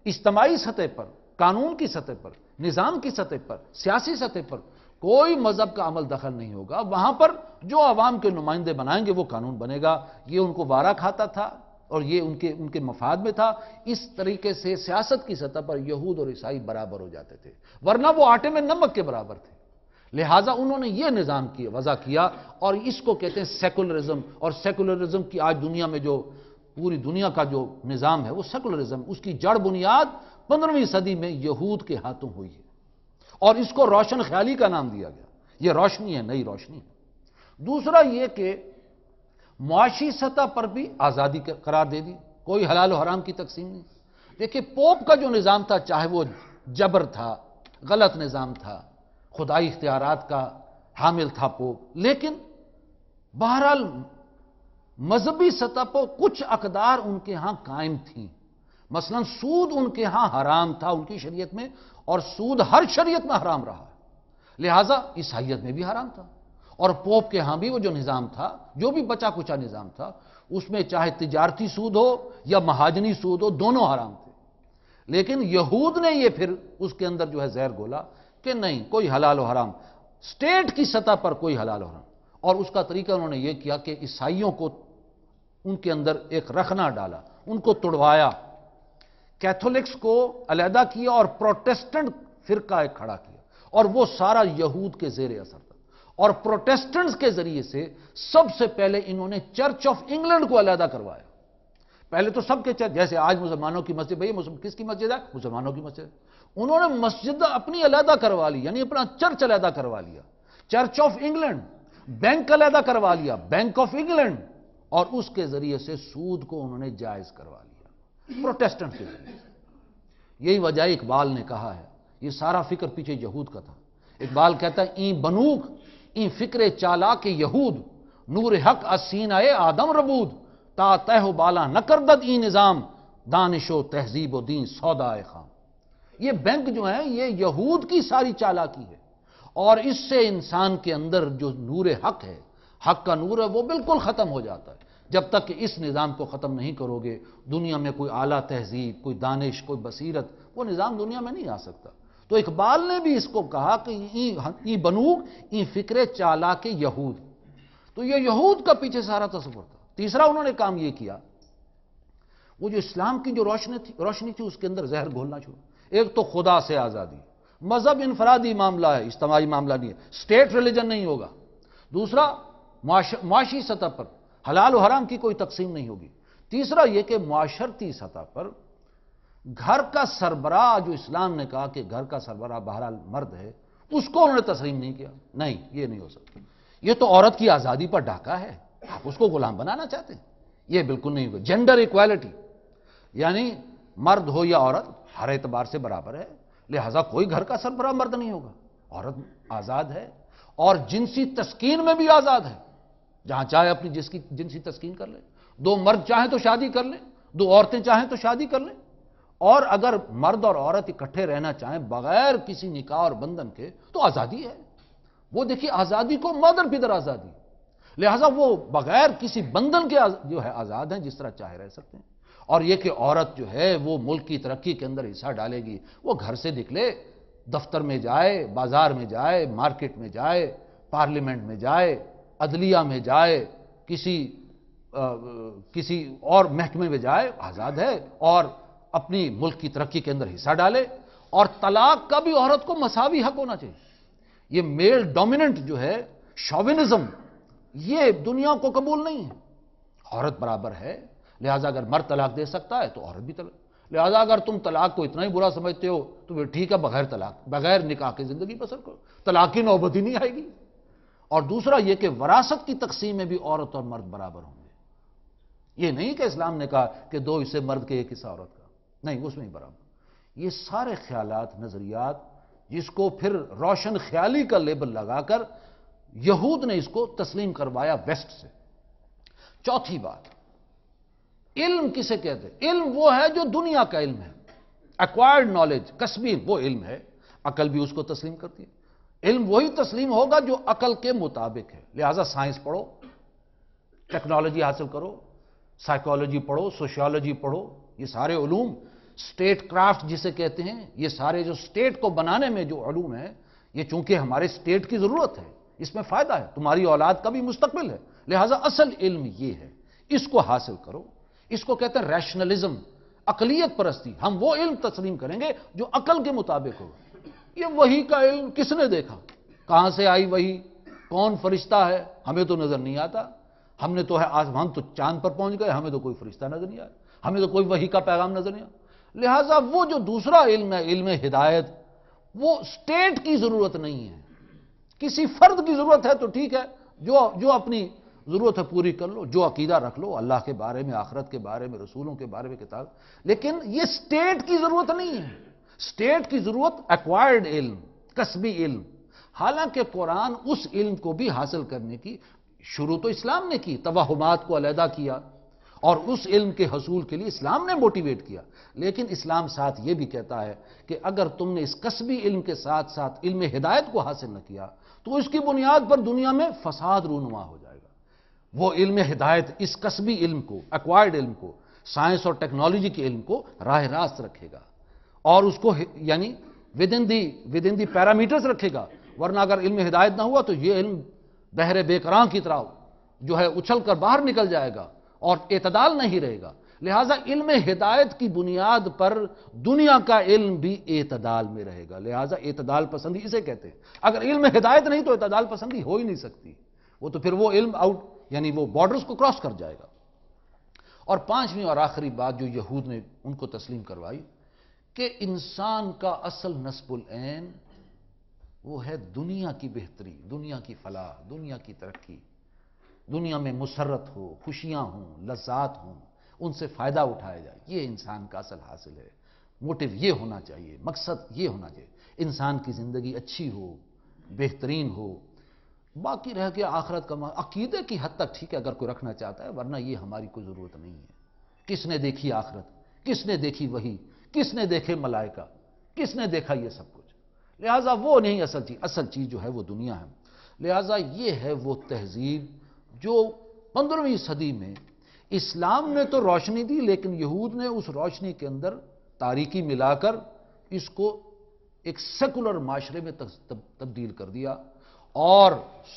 C: اجتماعی سطح پر، قانون کی سطح پر، نظام کی سطح پر، سیاسی سطح پر کوئی مذہب کا عمل دخل نہیں ہوگا، وہاں پر جو عوام کے نمائندے بنائیں گے وہ قانون بنے گا۔ یہ ان کو وارا کھاتا تھا اور یہ ان کے مفاد میں تھا۔ اس طریقے سے سیاست کی سطح پر یہود اور عیسائی برابر ہو جاتے تھے، ورنہ وہ آٹے میں نمک کے برابر تھے۔ لہٰذا انہوں نے یہ نظام وضع کیا، اور اس کو کہتے ہیں سیکولرزم۔ اور سیکولرزم کی آج دنیا میں جو پوری دنیا کا جو نظام ہے وہ سیکولرزم، اس کی جڑ بنیاد 15ویں صدی میں یہود کے ہاتھوں ہوئی ہے، اور اس کو روشن خیالی کا نام دیا گیا۔ یہ روشنی ہے، نئی روشنی ہے۔ دوسرا یہ کہ معاشی سطح پر بھی آزادی قرار دے دی، کوئی حلال و حرام کی تقسیم نہیں۔ دیکھیں پوپ کا جو نظام تھا، چاہے وہ جبر تھا، غلط نظام تھا، خدائی اختیارات کا حامل تھا پوپ، لیکن بہرحال مذہبی سطح پر کچھ اقدار ان کے ہاں قائم تھیں۔ مثلا سود ان کے ہاں حرام تھا ان کی شریعت میں، اور سود ہر شریعت میں حرام رہا، لہٰذا عیسائیت میں بھی حرام تھا۔ اور پوپ کے ہاں بھی وہ جو نظام تھا، جو بھی بچا کچا نظام تھا، اس میں چاہے تجارتی سود ہو یا مہاجنی سود ہو، دونوں حرام تھے۔ لیکن یہود نے یہ پھر اس کے اندر جو ہے زہر گھولا کہ نہیں، کوئی حلال و حرام، اسٹیٹ کی سطح پر کوئی حلال و حرام۔ اور اس کا طریقہ انہوں نے یہ کیا کہ عیسائیوں کو ان کے اندر ایک رخنا ڈالا، ان کو توڑوایا، کیتھولکس کو علیحدہ کیا اور پروٹیسٹنٹ فرقہ ایک کھڑا کیا، اور وہ سارا یہود کے زیر اثر تھا۔ اور پروٹیسٹنٹس کے ذریعے سے سب سے پہلے انہوں نے چرچ آف انگلینڈ کو علیحدہ کروایا۔ پہلے تو سب کے چرچ، جیسے آج مسلمانوں کی مسجد، بھئی کس کی مسجد ہے؟ مسلمانوں کی مسجد۔ انہوں نے مسجد اپنی علیحدہ کروا لی، یعنی اپنا چرچ علیحدہ کروا لیا، چرچ آف انگلینڈ، بینک علیحدہ کروا لیا، بینک آف انگلینڈ، اور اس کے ذریعے سے سود کو انہوں نے جائز کروا لیا، پروٹیسٹنٹ کے ذریعے سے۔ یہی وجہ اقبال نے کہا ہے، یہ سارا فکر پیچھے یہود کا تھا۔ اقبال کہتا ہے این بنوک این فکر چالاک یہود، نور حق اسینہ آدم ربود، تا تہ و بالا نہ کردد این نظام، دانش و تہذیب و دین سودا خام۔ یہ بینک جو ہے یہ یہود کی ساری چالاکی ہے، اور اس سے انسان کے اندر جو نور حق ہے، حق کا نور ہے، وہ بالکل ختم ہو جاتا ہے۔ جب تک کہ اس نظام کو ختم نہیں کرو گے، دنیا میں کوئی اعلیٰ تہذیب، کوئی دانش، کوئی بصیرت، وہ نظام دنیا میں نہیں آ سکتا۔ تو اقبال نے بھی اس کو کہا کہ ای بنوک ای فکر چالاک یہود۔ تو یہ یہود کا پیچھے سارا تصور تھا۔ تیسرا انہوں نے کام یہ کیا، وہ جو اسلام کی جو روشنی تھی اس کے اندر زہر گھولنا شروع۔ ایک تو خدا سے آزادی، مذہب انفرادی معاملہ ہے، اجتماعی معاملہ نہیں ہے، اسٹیٹ ریلیجن نہیں ہوگا۔ دوسرا معاشی سطح پر حلال و حرام کی کوئی تقسیم نہیں ہوگی۔ تیسرا یہ کہ معاشرتی سطح پر گھر کا سربراہ، جو اسلام نے کہا کہ گھر کا سربراہ بہرحال مرد ہے، اس کو انہوں نے تسلیم نہیں کیا۔ نہیں، یہ نہیں ہو سکتا، یہ تو عورت کی آزادی پر ڈاکہ ہے، آپ اس کو غلام بنانا چاہتے ہیں، یہ بالکل نہیں ہوگا۔ جینڈر ایکویلٹی، یعنی مرد ہو یا عورت ہر اعتبار سے برابر ہے، لہذا کوئی گھر کا سربراہ مرد نہیں ہوگا، عورت آزاد ہے، اور جنسی تسکین میں بھی آزاد ہے، جہاں چاہے اپنی جنسی تسکین کر لیں، دو مرد چاہیں تو شادی کر لیں، دو عورتیں چاہیں تو شادی کر لیں، اور اگر مرد اور عورت اکٹھے رہنا چاہیں بغیر کسی نکاح اور بندھن کے تو آزادی ہے۔ وہ دیکھیے آزادی کو مادر پدر آزادی، لہذا وہ بغیر کسی بندھن کے جو ہے آزاد ہیں، جس طرح چاہے رہ سکتے ہیں۔ اور یہ کہ عورت جو ہے وہ ملک کی ترقی کے اندر حصہ ڈالے گی، وہ گھر سے نکلے، دفتر میں جائے، بازار میں جائے، مارکیٹ میں جائے، پارلیمنٹ میں جائے، عدلیہ میں جائے، کسی اور محکمے میں جائے، آزاد ہے، اور اپنی ملک کی ترقی کے اندر حصہ ڈالے۔ اور طلاق کا بھی عورت کو مساوی حق ہونا چاہیے۔ یہ میل ڈومیننٹ جو ہے شوونزم، یہ دنیا کو قبول نہیں ہے۔ عورت برابر ہے، لہذا اگر مرد طلاق دے سکتا ہے تو عورت بھی طلاق، لہذا اگر تم طلاق کو اتنا ہی برا سمجھتے ہو تو پھر ٹھیک ہے، بغیر طلاق، بغیر نکاح کی زندگی بسر کرو، طلاق کی نوبت ہی نہیں آئے گی۔ اور دوسرا یہ کہ وراثت کی تقسیم میں بھی عورت اور مرد برابر ہوں گے۔ یہ نہیں کہ اسلام نے کہا کہ 2 حصے مرد کے 1 حصہ عورت کا، نہیں، اس میں ہی برابر۔ یہ سارے خیالات، نظریات، جس کو پھر روشن خیالی کا لیبل لگا کر یہود نے اس کو تسلیم کروایا ویسٹ سے۔ چوتھی بات، علم کسے کہتے ہیں؟ علم وہ ہے جو دنیا کا علم ہے، ایکوائرڈ نالج، کسبی وہ علم ہے۔ عقل بھی اس کو تسلیم کرتی ہے۔ علم وہی تسلیم ہوگا جو عقل کے مطابق ہے۔ لہذا سائنس پڑھو، ٹیکنالوجی حاصل کرو، سائیکالوجی پڑھو، سوشیالوجی پڑھو، یہ سارے علوم، سٹیٹ کرافٹ جسے کہتے ہیں، یہ سارے جو سٹیٹ کو بنانے میں جو علوم ہیں، یہ چونکہ ہمارے سٹیٹ کی ضرورت ہے، اس میں فائدہ ہے، تمہاری اولاد کا بھی مستقبل ہے۔ لہذا اصل علم یہ ہے، اس کو حاصل کرو۔ اس کو کہتے ہیں ریشنلزم، عقلیت پرستی۔ ہم وہ علم تسلیم کریں گے جو عقل کے مطابق ہوگا۔ یہ وحی کا علم کس نے دیکھا؟ کہاں سے آئی وحی؟ کون فرشتہ ہے؟ ہمیں تو نظر نہیں آتا۔ ہم نے تو ہے ہم تو چاند پر پہنچ گئے، ہمیں تو کوئی فرشتہ نظر نہیں آیا، ہمیں تو کوئی وحی کا پیغام نظر نہیں آیا۔ لہٰذا وہ جو دوسرا علم ہے، علم ہدایت، وہ سٹیٹ کی ضرورت نہیں ہے، کسی فرد کی ضرورت ہے تو ٹھیک ہے، جو اپنی ضرورت ہے پوری کر لو، جو عقیدہ رکھ لو اللہ کے بارے میں، آخرت کے بارے میں، رسولوں کے بارے میں کتاب، لیکن یہ سٹیٹ کی ضرورت نہیں ہے۔ سٹیٹ کی ضرورت ایکوائرڈ علم، کسبی علم۔ حالانکہ قرآن اس علم کو بھی حاصل کرنے کی شروع تو اسلام نے کی، توہمات کو علیحدہ کیا اور اس علم کے حصول کے لیے اسلام نے موٹیویٹ کیا، لیکن اسلام ساتھ یہ بھی کہتا ہے کہ اگر تم نے اس کسبی علم کے ساتھ ساتھ علم ہدایت کو حاصل نہ کیا تو اس کی بنیاد پر دنیا میں فساد رونما ہو جائے گا۔ وہ علم ہدایت اس کسبی علم کو، ایکوائرڈ علم کو، سائنس اور ٹیکنالوجی کے علم کو راہ راست رکھے گا اور اس کو یعنی ود ان دی پیرامیٹرز رکھے گا، ورنہ اگر علم ہدایت نہ ہوا تو یہ علم بحر بے قراں کی طرح جو ہے اچھل کر باہر نکل جائے گا اور اعتدال نہیں رہے گا۔ لہٰذا علم ہدایت کی بنیاد پر دنیا کا علم بھی اعتدال میں رہے گا۔ لہٰذا اعتدال پسندی اسے کہتے ہیں۔ اگر علم ہدایت نہیں تو اعتدال پسندی ہو ہی نہیں سکتی، وہ تو پھر وہ علم یعنی وہ بارڈرز کو کراس کر جائے گا۔ اور پانچویں اور آخری بات جو یہود نے ان کو تسلیم کروائی کہ انسان کا اصل نصب العین وہ ہے دنیا کی بہتری، دنیا کی فلاح، دنیا کی ترقی، دنیا میں مسرت ہو، خوشیاں ہوں، لذات ہوں، ان سے فائدہ اٹھایا جائے، یہ انسان کا اصل حاصل ہے۔ موٹیو یہ ہونا چاہیے، مقصد یہ ہونا چاہیے، انسان کی زندگی اچھی ہو، بہترین ہو۔ باقی رہ گیا آخرت کا عقیدے کی حد تک ٹھیک ہے اگر کوئی رکھنا چاہتا ہے، ورنہ یہ ہماری کوئی ضرورت نہیں ہے۔ کس نے دیکھی آخرت؟ کس نے دیکھی وحی؟ کس نے دیکھے ملائکہ؟ کس نے دیکھا یہ سب کچھ؟ لہٰذا وہ نہیں اصل چیز جو ہے وہ دنیا ہے۔ لہٰذا یہ ہے وہ تہذیب جو 15ویں صدی میں اسلام نے تو روشنی دی، لیکن یہود نے اس روشنی کے اندر تاریکی ملا کر اس کو ایک سیکولر معاشرے میں تبدیل کر دیا اور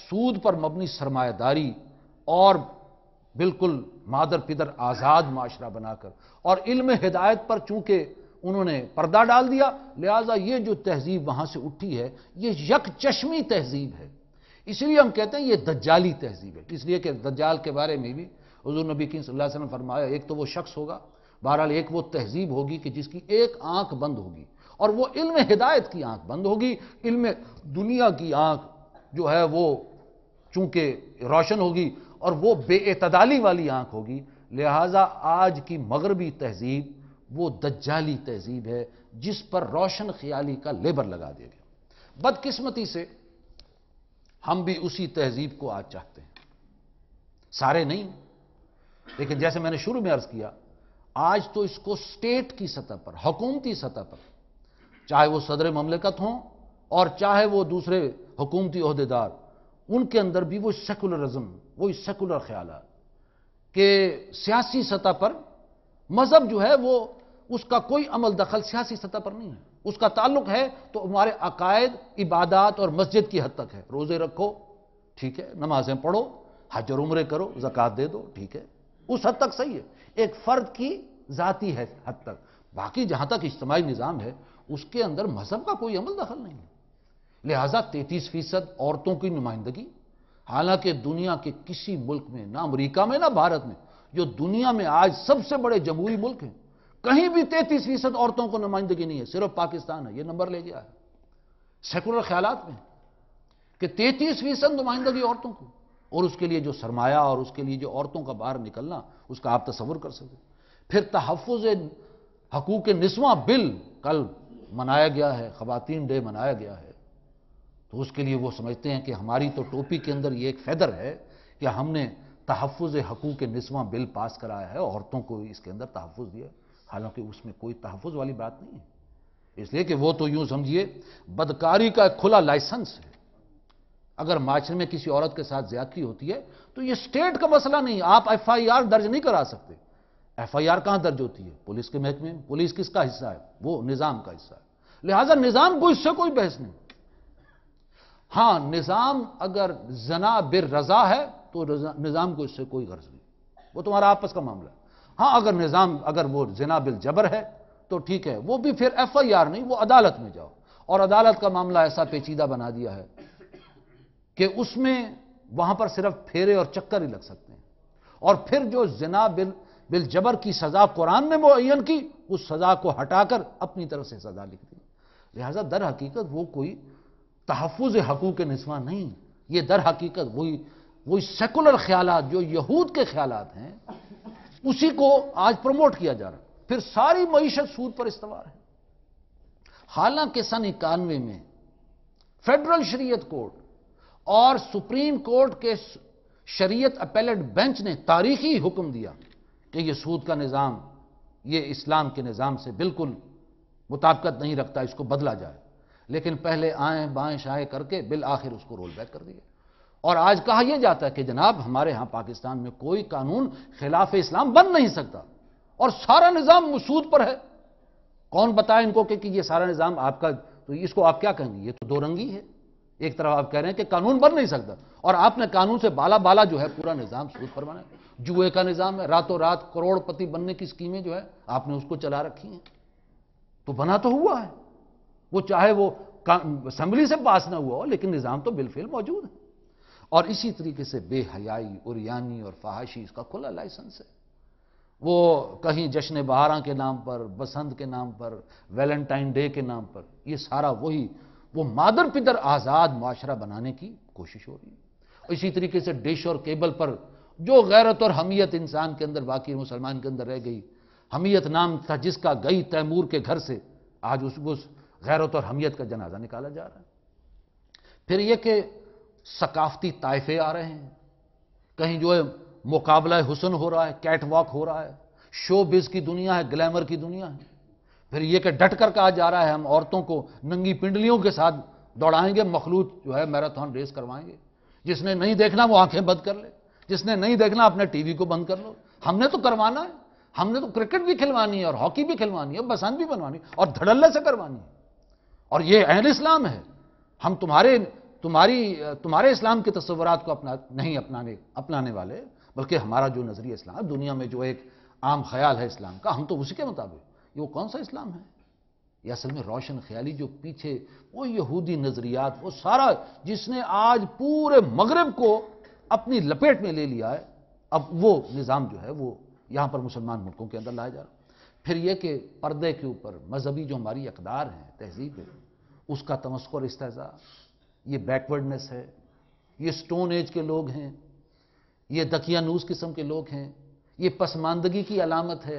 C: سود پر مبنی سرمایہ داری اور بالکل مادر پدر آزاد معاشرہ بنا کر اور علم ہدایت پر چونکہ انہوں نے پردہ ڈال دیا، لہٰذا یہ جو تہذیب وہاں سے اٹھی ہے یہ یک چشمی تہذیب ہے۔ اس لیے ہم کہتے ہیں یہ دجالی تہذیب ہے، اس لیے کہ دجال کے بارے میں بھی حضور نبی کریم صلی اللہ علیہ وسلم نے فرمایا ایک تو وہ شخص ہوگا، بہرحال ایک وہ تہذیب ہوگی کہ جس کی ایک آنکھ بند ہوگی اور وہ علم ہدایت کی آنکھ بند ہوگی، علم دنیا کی آنکھ جو ہے وہ چونکہ روشن ہوگی اور وہ بے اعتدالی والی آنکھ ہوگی۔ لہٰذا آج کی مغربی تہذیب وہ دجالی تہذیب ہے جس پر روشن خیالی کا لیبل لگا دیا گیا۔ بدقسمتی سے ہم بھی اسی تہذیب کو آج چاہتے ہیں، سارے نہیں، لیکن جیسے میں نے شروع میں عرض کیا آج تو اس کو سٹیٹ کی سطح پر، حکومتی سطح پر، چاہے وہ صدر مملکت ہوں اور چاہے وہ دوسرے حکومتی عہدیدار، ان کے اندر بھی وہ سیکولرزم، وہی سیکولر خیالات کہ سیاسی سطح پر مذہب جو ہے وہ اس کا کوئی عمل دخل سیاسی سطح پر نہیں ہے، اس کا تعلق ہے تو ہمارے عقائد، عبادات اور مسجد کی حد تک ہے۔ روزے رکھو ٹھیک ہے، نمازیں پڑھو، حج اور عمرے کرو، زکوٰۃ دے دو ٹھیک ہے، اس حد تک صحیح ہے، ایک فرد کی ذاتی ہے حد تک۔ باقی جہاں تک اجتماعی نظام ہے اس کے اندر مذہب کا کوئی عمل دخل نہیں ہے۔ لہٰذا 33% عورتوں کی نمائندگی، حالانکہ دنیا کے کسی ملک میں، نہ امریکہ میں نہ بھارت میں، جو دنیا میں آج سب سے بڑے جمہوری ملک ہیں، کہیں بھی 33% عورتوں کو نمائندگی نہیں ہے، صرف پاکستان ہے، یہ نمبر لے گیا ہے سیکولر خیالات میں کہ 33% نمائندگی عورتوں کو، اور اس کے لیے جو سرمایہ اور اس کے لیے جو عورتوں کا باہر نکلنا، اس کا آپ تصور کر سکتے۔ پھر تحفظ حقوق نسواں بل کل منایا گیا ہے، خواتین ڈے منایا گیا ہے، تو اس کے لیے وہ سمجھتے ہیں کہ ہماری تو ٹوپی کے اندر یہ ایک فیدر ہے کہ ہم نے تحفظ حقوق نسواں بل پاس کرایا ہے، عورتوں کو اس کے اندر تحفظ دیا، حالانکہ اس میں کوئی تحفظ والی بات نہیں ہے، اس لیے کہ وہ تو یوں سمجھیے بدکاری کا ایک کھلا لائسنس ہے۔ اگر معاشرے میں کسی عورت کے ساتھ زیادتی ہوتی ہے تو یہ اسٹیٹ کا مسئلہ نہیں، آپ ایف آئی آر درج نہیں کرا سکتے۔ ایف آئی آر کہاں درج ہوتی ہے؟ پولیس کے محکمے میں۔ پولیس کس کا حصہ ہے؟ وہ نظام کا حصہ ہے، لہذا نظام کو اس سے کوئی بحث نہیں۔ ہاں، نظام اگر زنا بالرضا ہے تو نظام کو اس سے کوئی غرض نہیں، وہ تمہارا آپس کا معاملہ ہے۔ ہاں، اگر وہ زنا بالجبر ہے تو ٹھیک ہے، وہ بھی پھر ایف آئی آر نہیں، وہ عدالت میں جاؤ، اور عدالت کا معاملہ ایسا پیچیدہ بنا دیا ہے کہ اس میں وہاں پر صرف پھیرے اور چکر ہی لگ سکتے ہیں، اور پھر جو زنا بالجبر کی سزا قرآن نے معین کی، اس سزا کو ہٹا کر اپنی طرف سے سزا لکھ دی، لہذا در حقیقت وہ کوئی تحفظ حقوق نسواں نہیں، یہ در حقیقت وہی سیکولر خیالات جو یہود کے خیالات ہیں، اسی کو آج پروموٹ کیا جا رہا ہے۔ پھر ساری معیشت سود پر استوار ہے، حالانکہ سن 91 میں فیڈرل شریعت کورٹ اور سپریم کورٹ کے شریعت اپیلیٹ بینچ نے تاریخی حکم دیا کہ یہ سود کا نظام یہ اسلام کے نظام سے بالکل مطابقت نہیں رکھتا، اس کو بدلا جائے، لیکن پہلے آئیں بائیں شائیں کر کے بالآخر اس کو رول بیک کر دیا، اور آج کہا یہ جاتا ہے کہ جناب ہمارے ہاں پاکستان میں کوئی قانون خلاف اسلام بن نہیں سکتا، اور سارا نظام سود پر ہے۔ کون بتائے ان کو کہ یہ سارا نظام آپ کا، تو اس کو آپ کیا کہیں گے؟ یہ تو دو رنگی ہے، ایک طرف آپ کہہ رہے ہیں کہ قانون بن نہیں سکتا، اور آپ نے قانون سے بالا جو ہے پورا نظام سود پر بنا ہے، جوئے کا نظام ہے، راتوں رات کروڑ پتی بننے کی اسکیمیں جو ہے آپ نے اس کو چلا رکھی ہیں، تو بنا تو ہوا ہے، وہ چاہے وہ اسمبلی سے پاس نہ ہوا ہو، لیکن نظام تو بالفعل موجود ہے۔ اور اسی طریقے سے بے حیائی، عریانی اور فحاشی، اس کا کھلا لائسنس ہے۔ وہ کہیں جشن بہاراں کے نام پر، بسنت کے نام پر، ویلنٹائن ڈے کے نام پر، یہ سارا وہ مادر پدر آزاد معاشرہ بنانے کی کوشش ہو رہی ہے۔ اسی طریقے سے ڈش اور کیبل پر جو غیرت اور حمیت انسان کے اندر باقی مسلمان کے اندر رہ گئی، حمیت نام تھا جس کا گئی تیمور کے گھر سے، آج اس غیرت اور حمیت کا جنازہ نکالا جا رہا ہے۔ پھر یہ کہ ثقافتی طائفے آ رہے ہیں، کہیں جو ہے مقابلہ حسن ہو رہا ہے، کیٹ واک ہو رہا ہے، شو بز کی دنیا ہے، گلیمر کی دنیا ہے۔ پھر یہ کہ ڈٹ کر کہا جا رہا ہے ہم عورتوں کو ننگی پنڈلیوں کے ساتھ دوڑائیں گے، مخلوط جو ہے میراتھن ریس کروائیں گے، جس نے نہیں دیکھنا وہ آنکھیں بند کر لے، جس نے نہیں دیکھنا اپنے ٹی وی کو بند کر لو، ہم نے تو کروانا ہے، ہم نے تو کرکٹ بھی کھلوانی ہے اور ہاکی بھی کھلوانی ہے، بسنت بھی بنوانی ہے اور دھڑلے سے کروانی ہے، اور یہ عین اسلام ہے۔ ہم تمہارے اسلام کے تصورات کو نہیں اپنانے والے، بلکہ ہمارا جو نظریہ اسلام ہے، دنیا میں جو ایک عام خیال ہے اسلام کا، ہم تو اسی کے مطابق، یہ وہ کون سا اسلام ہے؟ یہ اصل میں روشن خیالی جو پیچھے وہ یہودی نظریات، وہ سارا جس نے آج پورے مغرب کو اپنی لپیٹ میں لے لیا ہے، اب وہ نظام جو ہے وہ یہاں پر مسلمان ملکوں کے اندر لایا جا رہا۔ پھر یہ کہ پردے کے اوپر مذہبی جو ہماری اقدار ہیں، تہذیب ہے، اس کا تمسخر، استہزاء، یہ بیکورڈنس ہے، یہ سٹون ایج کے لوگ ہیں، یہ دقیانوس قسم کے لوگ ہیں، یہ پسماندگی کی علامت ہے،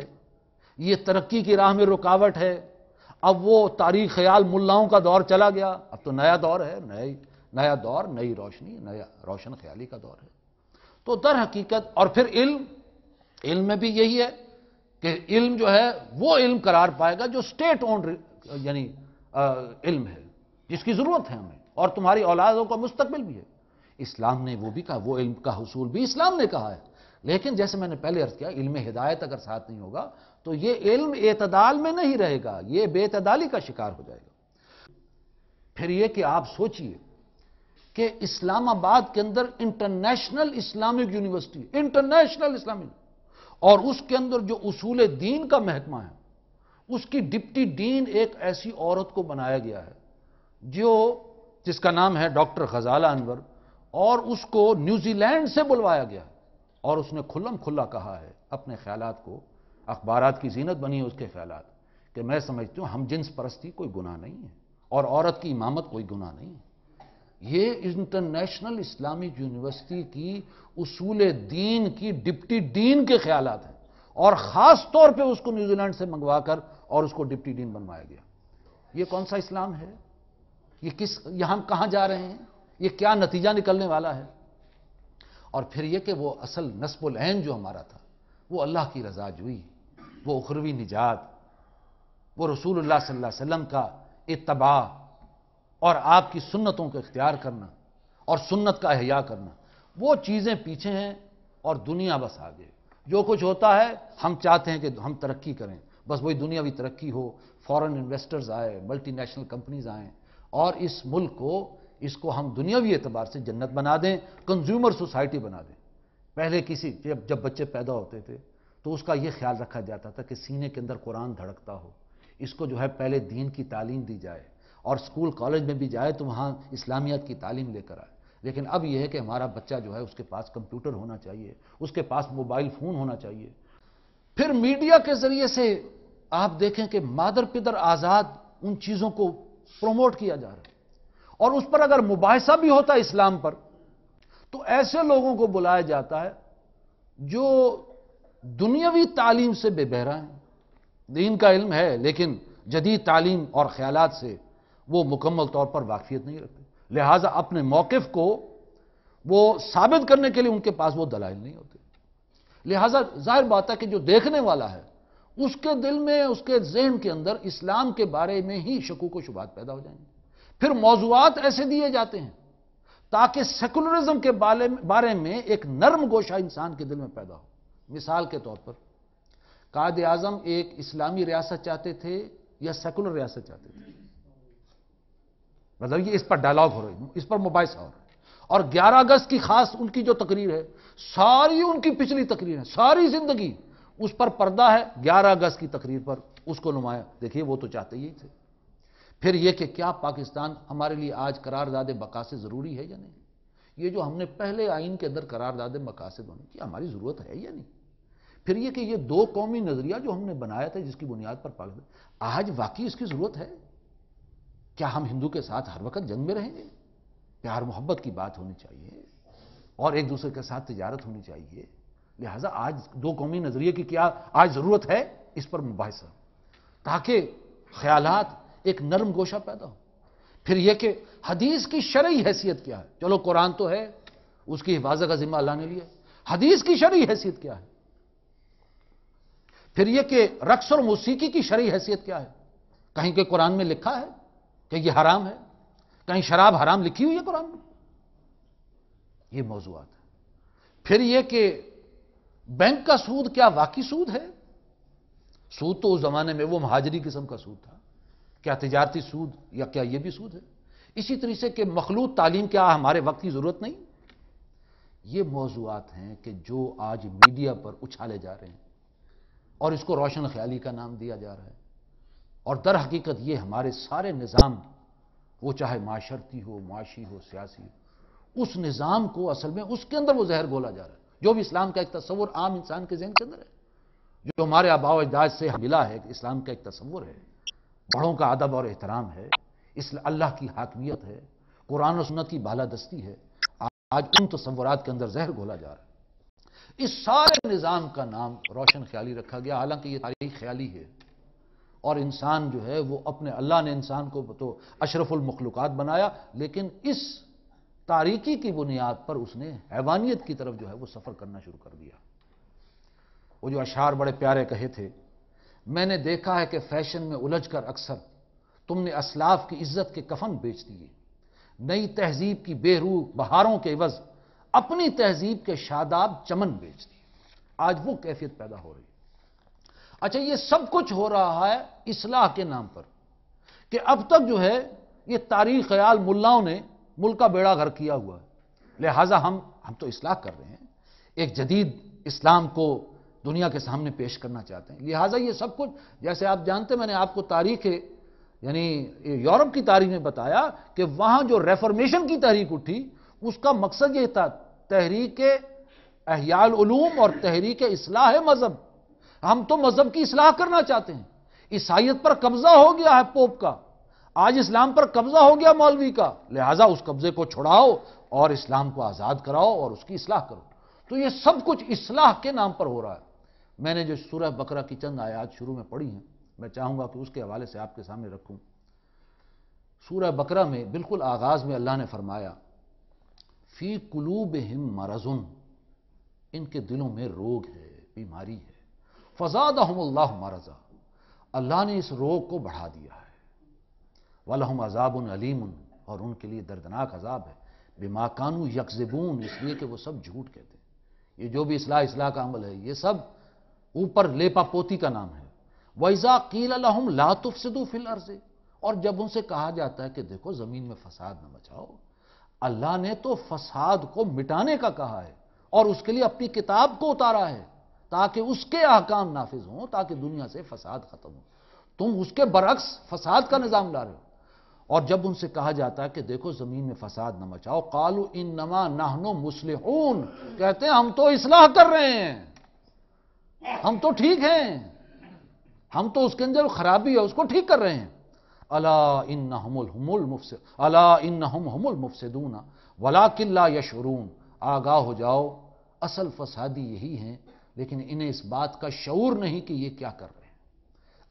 C: یہ ترقی کی راہ میں رکاوٹ ہے۔ اب وہ تاریخ خیال ملاؤں کا دور چلا گیا، اب تو نیا دور ہے، نیا دور، نئی روشنی، نیا روشن خیالی کا دور ہے۔ تو در حقیقت اور پھر علم میں بھی یہی ہے کہ علم جو ہے وہ علم قرار پائے گا جو سٹیٹ اونڈ یعنی علم ہے، جس کی ضرورت ہے ہمیں، اور تمہاری اولادوں کا مستقبل بھی ہے۔ اسلام نے وہ بھی کہا، وہ علم کا حصول بھی اسلام نے کہا ہے، لیکن جیسے میں نے پہلے عرض کیا، علم ہدایت اگر ساتھ نہیں ہوگا تو یہ علم اعتدال میں نہیں رہے گا، یہ بے اعتدالی کا شکار ہو جائے گا۔ پھر یہ کہ آپ سوچئے کہ اسلام آباد کے اندر international Islamic university, international Islamic, اور اس کے اندر جو اصول دین کا محکمہ ہے، اس کی ڈپٹی ڈین ایک ایسی عورت کو بنایا گیا ہے جس کا نام ہے ڈاکٹر غزالہ انور، اور اس کو نیوزی لینڈ سے بلوایا گیا، اور اس نے کھلم کھلا کہا ہے اپنے خیالات کو اخبارات کی زینت بنی ہے اس کے خیالات، کہ میں سمجھتی ہوں ہم جنس پرستی کوئی گناہ نہیں ہے اور عورت کی امامت کوئی گناہ نہیں ہے۔ یہ انٹرنیشنل اسلامک یونیورسٹی کی اصول دین کی ڈپٹی ڈین کے خیالات ہیں، اور خاص طور پہ اس کو نیوزی لینڈ سے منگوا کر اور اس کو ڈپٹی ڈین بنوایا گیا۔ یہ کون سا اسلام ہے؟ یہ ہم کہاں جا رہے ہیں؟ یہ کیا نتیجہ نکلنے والا ہے؟ اور پھر یہ کہ وہ اصل نصب العین جو ہمارا تھا، وہ اللہ کی رضا جوئی، وہ اخروی نجات، وہ رسول اللہ صلی اللہ علیہ وسلم کا اتباع اور آپ کی سنتوں کو اختیار کرنا اور سنت کا احیاء کرنا، وہ چیزیں پیچھے ہیں اور دنیا بس آگے۔ جو کچھ ہوتا ہے ہم چاہتے ہیں کہ ہم ترقی کریں، بس وہی دنیاوی ترقی ہو، فورن انویسٹرز آئے، ملٹی نیشنل کمپنیز آئیں اور اس ملک کو، اس کو ہم دنیاوی اعتبار سے جنت بنا دیں، کنزیومر سوسائٹی بنا دیں۔ پہلے جب بچے پیدا ہوتے تھے تو اس کا یہ خیال رکھا جاتا تھا کہ سینے کے اندر قرآن دھڑکتا ہو، اس کو جو ہے پہلے دین کی تعلیم دی جائے، اور اسکول کالج میں بھی جائے تو وہاں اسلامیات کی تعلیم لے کر آئے۔ لیکن اب یہ ہے کہ ہمارا بچہ جو ہے اس کے پاس کمپیوٹر ہونا چاہیے، اس کے پاس موبائل فون ہونا چاہیے۔ پھر میڈیا کے ذریعے سے آپ دیکھیں کہ مادر پدر آزاد ان چیزوں کو پروموٹ کیا جا رہا ہے، اور اس پر اگر مباحثہ بھی ہوتا ہے اسلام پر تو ایسے لوگوں کو بلایا جاتا ہے جو دنیاوی تعلیم سے بے بہرا ہیں، دین کا علم ہے لیکن جدید تعلیم اور خیالات سے وہ مکمل طور پر واقفیت نہیں رکھتے، لہٰذا اپنے موقف کو وہ ثابت کرنے کے لیے ان کے پاس وہ دلائل نہیں ہوتے۔ لہٰذا ظاہر بات ہے کہ جو دیکھنے والا ہے اس کے دل میں، اس کے ذہن کے اندر اسلام کے بارے میں ہی شکوک و شبہات پیدا ہو جائیں گے۔ پھر موضوعات ایسے دیے جاتے ہیں تاکہ سیکولرزم کے بارے میں ایک نرم گوشہ انسان کے دل میں پیدا ہو۔ مثال کے طور پر قائد اعظم ایک اسلامی ریاست چاہتے تھے یا سیکولر ریاست چاہتے تھے؟ مطلب یہ اس پر ڈائلاگ ہو رہا ہے، اس پر مباحثہ ہو رہا ہے۔ اور 11 اگست کی خاص ان کی جو تقریر ہے، ساری ان کی پچھلی تقریر ہے، ساری زندگی اس پر پردہ ہے 11 اگست کی تقریر پر، اس کو نمایاں دیکھیے، وہ تو چاہتے ہی تھے۔ پھر یہ کہ کیا پاکستان ہمارے لیے آج قرارداد مقاصد ضروری ہے یا نہیں؟ یہ جو ہم نے پہلے آئین کے اندر قرارداد مقاصد ہونے کی ہماری ضرورت ہے یا نہیں؟ پھر یہ کہ یہ دو قومی نظریہ جو ہم نے بنایا تھا جس کی بنیاد پر پاکستان، آج واقعی اس کی ضرورت ہے؟ کیا ہم ہندو کے ساتھ ہر وقت جنگ میں رہیں گے؟ پیار محبت کی بات ہونی چاہیے اور ایک دوسرے کے ساتھ تجارت ہونی چاہیے۔ لہٰذا آج دو قومی نظریے کی کیا آج ضرورت ہے؟ اس پر مباحثہ، تاکہ خیالات ایک نرم گوشہ پیدا ہو۔ پھر یہ کہ حدیث کی شرعی حیثیت کیا ہے؟ چلو قرآن تو ہے، اس کی حفاظت کا ذمہ اللہ نے لیا، حدیث کی شرعی حیثیت کیا ہے؟ پھر یہ کہ رقص اور موسیقی کی شرعی حیثیت کیا ہے؟ کہیں کہ قرآن میں لکھا ہے کہ یہ حرام ہے؟ کہیں شراب حرام لکھی ہوئی ہے قرآن میں؟ یہ موضوعات ہے۔ پھر یہ کہ بینک کا سود کیا واقعی سود ہے؟ سود تو اس زمانے میں وہ مہاجری قسم کا سود تھا، کیا تجارتی سود یا کیا یہ بھی سود ہے؟ اسی طرح سے کہ مخلوط تعلیم کیا ہمارے وقت کی ضرورت نہیں؟ یہ موضوعات ہیں کہ جو آج میڈیا پر اچھالے جا رہے ہیں اور اس کو روشن خیالی کا نام دیا جا رہا ہے، اور در حقیقت یہ ہمارے سارے نظام، وہ چاہے معاشرتی ہو، معاشی ہو، سیاسی ہو، اس نظام کو اصل میں اس کے اندر وہ زہر گھولا جا رہا ہے۔ جو بھی اسلام کا ایک تصور عام انسان کے ذہن کے اندر ہے، جو ہمارے آباء و اجداد سے ملا ہے کہ اسلام کا ایک تصور ہے، بڑوں کا ادب اور احترام ہے، اللہ کی حاکمیت ہے، قرآن و سنت کی بالادستی ہے، آج ان تصورات کے اندر زہر گھولا جا رہا ہے۔ اس سارے نظام کا نام روشن خیالی رکھا گیا، حالانکہ یہ تاریخ خیالی ہے، اور انسان جو ہے وہ اپنے، اللہ نے انسان کو تو اشرف المخلوقات بنایا، لیکن اس تاریکی کی بنیاد پر اس نے حیوانیت کی طرف جو ہے وہ سفر کرنا شروع کر دیا۔ وہ جو اشعار بڑے پیارے کہے تھے، میں نے دیکھا ہے کہ فیشن میں الجھ کر اکثر تم نے اسلاف کی عزت کے کفن بیچ دیے، نئی تہذیب کی بے روح بہاروں کے عوض اپنی تہذیب کے شاداب چمن بیچ دیے۔ آج وہ کیفیت پیدا ہو رہی ہے۔ اچھا، یہ سب کچھ ہو رہا ہے اصلاح کے نام پر، کہ اب تک جو ہے یہ تاریخ خیال ملاؤں نے ملک کا بیڑا غرق کیا ہوا ہے، لہٰذا ہم تو اصلاح کر رہے ہیں، ایک جدید اسلام کو دنیا کے سامنے پیش کرنا چاہتے ہیں۔ لہٰذا یہ سب کچھ، جیسے آپ جانتے ہیں، میں نے آپ کو تاریخ یعنی یورپ کی تاریخ میں بتایا کہ وہاں جو ریفارمیشن کی تحریک اٹھی اس کا مقصد یہ تھا، تحریک احیاء العلوم اور تحریک اصلاح مذہب۔ ہم تو مذہب کی اصلاح کرنا چاہتے ہیں. عیسائیت پر قبضہ ہو گیا ہے پوپ کا، آج اسلام پر قبضہ ہو گیا مولوی کا، لہذا اس قبضے کو چھڑاؤ اور اسلام کو آزاد کراؤ اور اس کی اصلاح کرو. تو یہ سب کچھ اصلاح کے نام پر ہو رہا ہے. میں نے جو سورہ بقرہ کی چند آیات شروع میں پڑھی ہیں، میں چاہوں گا کہ اس کے حوالے سے آپ کے سامنے رکھوں. سورہ بقرہ میں بالکل آغاز میں اللہ نے فرمایا فی قلوبہم مرض، ان کے دلوں میں روگ ہے، بیماری ہے. فزادہم اللہ مرضا، اللہ نے اس روگ کو بڑھا دیا ہے. وَلَهُمْ عَذَابٌ عَلِيمٌ، اور ان کے لیے دردناک عذاب ہے. بِمَا كَانُوا يَكْذِبُونَ، اس لیے کہ وہ سب جھوٹ کہتے ہیں. یہ جو بھی اصلاح کا عمل ہے یہ سب اوپر لیپا پوتی کا نام ہے. وَإِذَا قِيلَ لَهُمْ لَا تُفْسِدُوا فِي الْأَرْضِ، اور جب ان سے کہا جاتا ہے کہ دیکھو زمین میں فساد نہ مچاؤ، اللہ نے تو فساد کو مٹانے کا کہا ہے اور اس کے لیے اپنی کتاب کو اتارا ہے تاکہ اس کے احکام نافذ ہوں، تاکہ دنیا سے فساد ختم ہو. تم اس کے برعکس فساد کا نظام لا رہے ہو. اور جب ان سے کہا جاتا ہے کہ دیکھو زمین میں فساد نہ مچاؤ، قالوا انما نحن مصلحون، کہتے ہیں ہم تو اصلاح کر رہے ہیں، ہم تو ٹھیک ہیں، ہم تو اس کے اندر خرابی ہے اس کو ٹھیک کر رہے ہیں. الا انہم هم المفسدون ولکن لا یشعرون، آگاہ ہو جاؤ اصل فسادی یہی ہیں، لیکن انہیں اس بات کا شعور نہیں کہ یہ کیا کر رہے ہیں.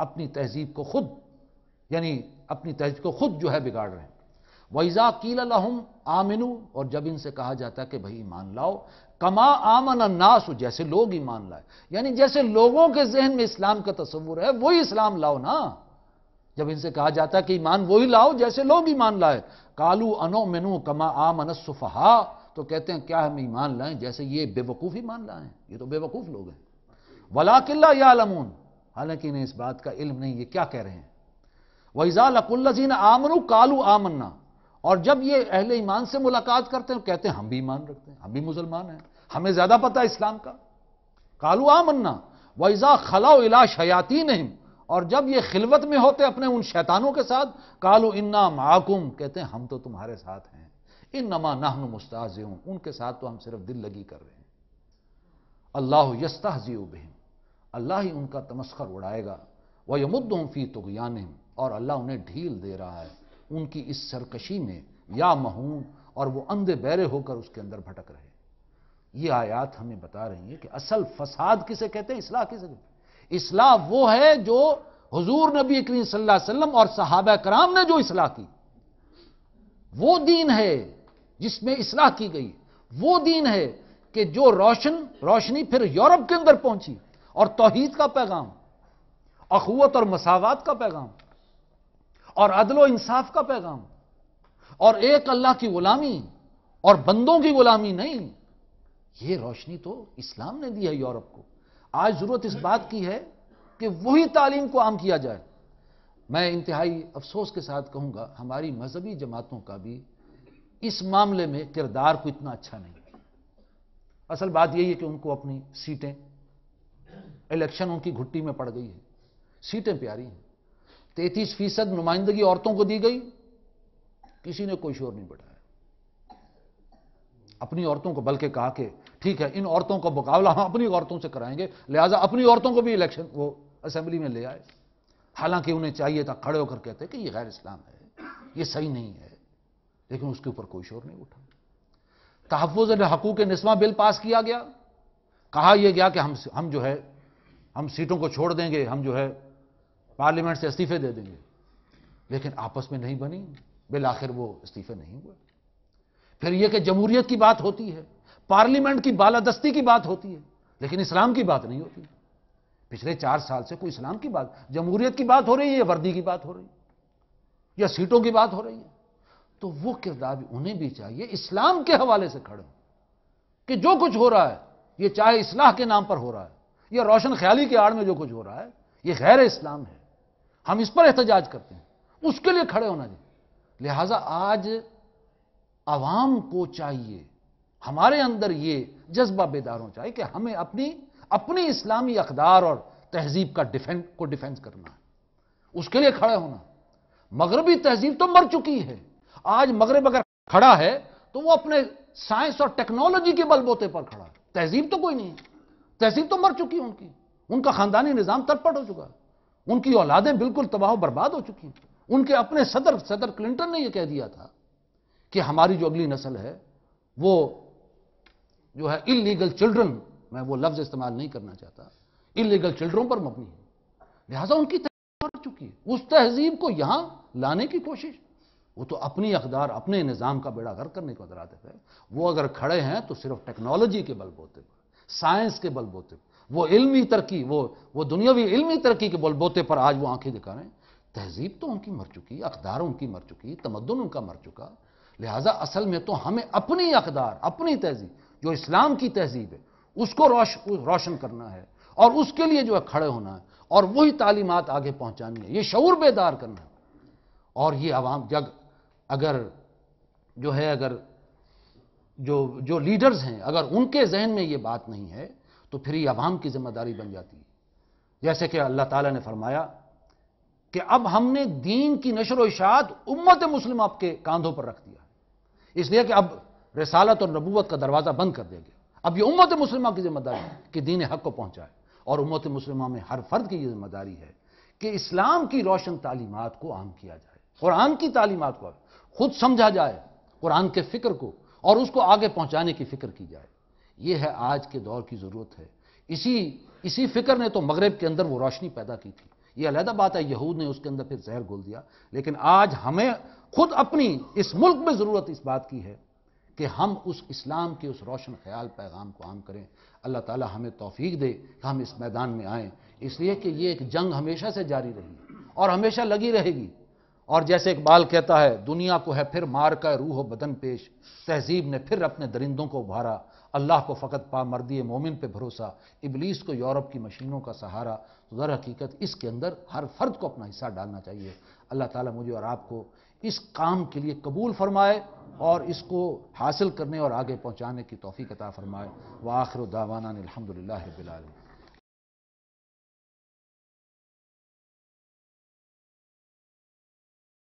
C: اپنی تہذیب کو خود جو ہے بگاڑ رہے ہیں. وَإِذَا قِيلَ لَهُمْ آمِنُوا، اور جب ان سے کہا جاتا ہے کہ بھئی ایمان لاؤ، کما آمن الناس، جیسے لوگ ایمان لائے، یعنی جیسے لوگوں کے ذہن میں اسلام کا تصور ہے وہی اسلام لاؤ نا. جب ان سے کہا جاتا ہے کہ ایمان وہی لاؤ جیسے لوگ ایمان لائے، قالوا انؤمن کما آمن السفہاء، تو کہتے ہیں کیا ہم ایمان لائیں جیسے یہ بے وقوف ایمان لائیں، یہ تو بے وقوف لوگ ہیں. وَلَٰكِن لَّا يَعْلَمُونَ، حالانکہ انہیں اس بات کا علم نہیں یہ کیا کہہ رہے ہیں. وَإِذَا لَقُوا الَّذِينَ آمَنُوا قَالُوا آمَنَّا، اور جب یہ اہل ایمان سے ملاقات کرتے ہیں کہتے ہیں ہم بھی ایمان رکھتے ہیں، ہم بھی مسلمان ہیں، ہمیں زیادہ پتہ ہے اسلام کا. قَالُوا آمَنَّا وَإِذَا خَلَوْا إِلَىٰ شَيَاطِينِهِمْ، اور جب یہ خلوت میں ہوتے اپنے ان شیطانوں کے ساتھ، قَالُوا إِنَّا مَعَكُمْ، کہتے ہیں ہم تو تمہارے ساتھ ہیں. إِنَّمَا نَحْنُ مُسْتَهْزِئُونَ، ان کے ساتھ تو ہم صرف دل لگی کر رہے ہیں. اللہ یستہزئ بہم، اللہ ہی ان کا تمسخر اڑائے گا. وَيَمُدُّهُمْ فِي طُغْيَانِهِمْ، اور اللہ انہیں ڈھیل دے رہا ہے ان کی اس سرکشی میں، یا مہون، اور وہ اندھے بہرے ہو کر اس کے اندر بھٹک رہے. یہ آیات ہمیں بتا رہی ہیں کہ اصل فساد کسے کہتے ہیں، اصلاح کسے کہتے ہیں. اصلاح وہ ہے جو حضور نبی کریم صلی اللہ علیہ وسلم اور صحابہ کرام نے جو اصلاح کی، وہ دین ہے جس میں اصلاح کی گئی. وہ دین ہے کہ جو روشنی پھر یورپ کے اندر پہنچی، اور توحید کا پیغام، اخوت اور مساوات کا پیغام، اور عدل و انصاف کا پیغام، اور ایک اللہ کی غلامی اور بندوں کی غلامی نہیں. یہ روشنی تو اسلام نے دی ہے یورپ کو. آج ضرورت اس بات کی ہے کہ وہی تعلیم کو عام کیا جائے. میں انتہائی افسوس کے ساتھ کہوں گا ہماری مذہبی جماعتوں کا بھی اس معاملے میں کردار کو اتنا اچھا نہیں. اصل بات یہی ہے کہ ان کو اپنی سیٹیں، الیکشن ان کی گھٹی میں پڑ گئی ہے، سیٹیں پیاری ہیں. 33% نمائندگی عورتوں کو دی گئی، کسی نے کوئی شور نہیں بٹھایا. اپنی عورتوں کو بلکہ کہا کہ ٹھیک ہے ان عورتوں کا مقابلہ ہم اپنی عورتوں سے کرائیں گے، لہٰذا اپنی عورتوں کو بھی الیکشن وہ اسمبلی میں لے آئے. حالانکہ انہیں چاہیے تھا کھڑے ہو کر کہتے کہ یہ غیر اسلام ہے، یہ صحیح نہیں ہے، لیکن اس کے اوپر کوئی شور نہیں اٹھا. تحفظ حقوق نسواں بل پاس کیا گیا، کہا یہ گیا کہ ہم جو ہے ہم سیٹوں کو چھوڑ دیں گے، ہم جو ہے پارلیمنٹ سے استعفے دے دیں گے، لیکن آپس میں نہیں بنی، بالآخر وہ استعفے نہیں ہوئے. پھر یہ کہ جمہوریت کی بات ہوتی ہے، پارلیمنٹ کی بالادستی کی بات ہوتی ہے، لیکن اسلام کی بات نہیں ہوتی. پچھلے 4 سال سے کوئی اسلام کی بات، جمہوریت کی بات ہو رہی ہے یا وردی کی بات ہو رہی ہے یا سیٹوں کی بات ہو رہی ہے. تو وہ کردار بھی انہیں بھی چاہیے اسلام کے حوالے سے کھڑے ہوں کہ جو کچھ ہو رہا ہے یہ چاہے اصلاح کے نام پر ہو رہا ہے یا روشن خیالی کے آڑ میں جو کچھ ہو رہا ہے یہ غیر اسلام ہے، ہم اس پر احتجاج کرتے ہیں، اس کے لیے کھڑے ہونا چاہیے. لہٰذا آج عوام کو چاہیے، ہمارے اندر یہ جذبہ بیدار ہونا چاہیے کہ ہمیں اپنی اسلامی اقدار اور تہذیب کا ڈیفینس کرنا ہے، اس کے لیے کھڑے ہونا. مغربی تہذیب تو مر چکی ہے. آج مغرب اگر کھڑا ہے تو وہ اپنے سائنس اور ٹیکنالوجی کے بل بوتے پر کھڑا ہے، تہذیب تو کوئی نہیں ہے، تہذیب تو مر چکی ہے ان کی. ان کا خاندانی نظام ترپٹ ہو چکا ہے، ان کی اولادیں بالکل تباہ و برباد ہو چکی ہیں۔ ان کے اپنے صدر کلنٹن نے یہ کہہ دیا تھا کہ ہماری جو اگلی نسل ہے وہ جو ہے اللیگل چلڈرن، میں وہ لفظ استعمال نہیں کرنا چاہتا، اللیگل چلڈرن پر مبنی ہے، لہذا ان کی تہذیب مر چکی ہے۔ اس تہذیب کو یہاں لانے کی کوشش، وہ تو اپنی اقدار، اپنے نظام کا بیڑا غرق کرنے کو ارادت ہے۔ وہ اگر کھڑے ہیں تو صرف ٹیکنالوجی کے بل بوتے پر، سائنس کے بل بوتے پر، وہ علمی ترقی، وہ دنیاوی علمی ترقی کے بل بوتے پر آج وہ آنکھیں دکھا رہے ہیں۔ تہذیب تو ان کی مر چکی، اقدار ان کی مر چکی، تمدن ان کا مر چکا، لہذا اصل میں تو ہمیں اپنی اقدار، اپنی تہذیب جو اسلام کی تہذیب ہے اس کو روشن کرنا ہے، اور اس کے لیے جو ہے کھڑے ہونا ہے، اور وہی تعلیمات آگے پہنچانی ہے، یہ شعور بیدار کرنا ہے۔ اور یہ عوام اگر جو لیڈرز ہیں، اگر ان کے ذہن میں یہ بات نہیں ہے تو پھر یہ عوام کی ذمہ داری بن جاتی ہے۔ جیسے کہ اللہ تعالیٰ نے فرمایا کہ اب ہم نے دین کی نشر و اشاعت امت مسلمہ کے کاندھوں پر رکھ دیا، اس لیے کہ اب رسالت اور نبوت کا دروازہ بند کر دیا گیا۔ اب یہ امت مسلمہ کی ذمہ داری ہے کہ دین حق کو پہنچائے، اور امت مسلمہ میں ہر فرد کی یہ ذمہ داری ہے کہ اسلام کی روشن تعلیمات کو عام کیا جائے، قرآن کی تعلیمات کو خود سمجھا جائے، قرآن کے فکر کو، اور اس کو آگے پہنچانے کی فکر کی جائے۔ یہ ہے آج کے دور کی ضرورت ہے۔ اسی فکر نے تو مغرب کے اندر وہ روشنی پیدا کی تھی۔ یہ علیحدہ بات ہے یہود نے اس کے اندر پھر زہر گھول دیا، لیکن آج ہمیں خود اپنی اس ملک میں ضرورت اس بات کی ہے کہ ہم اس اسلام کے اس روشن خیال پیغام کو عام کریں۔ اللہ تعالی ہمیں توفیق دے کہ ہم اس میدان میں آئیں، اس لیے کہ یہ ایک جنگ ہمیشہ سے جاری رہی اور ہمیشہ لگی رہے گی۔ اور جیسے اقبال کہتا ہے، دنیا کو ہے پھر مار کا روح و بدن پیش، تہذیب نے پھر اپنے درندوں کو ابھارا، اللہ کو فقط پا مردی مومن پہ بھروسہ، ابلیس کو یورپ کی مشینوں کا سہارا۔ تو در حقیقت اس کے اندر ہر فرد کو اپنا حصہ ڈالنا چاہیے۔ اللہ تعالیٰ مجھے اور آپ کو اس کام کے لیے قبول فرمائے اور اس کو حاصل کرنے اور آگے پہنچانے کی توفیق عطا فرمائے۔ وآخر دعوانا الحمدللہ رب العالمین۔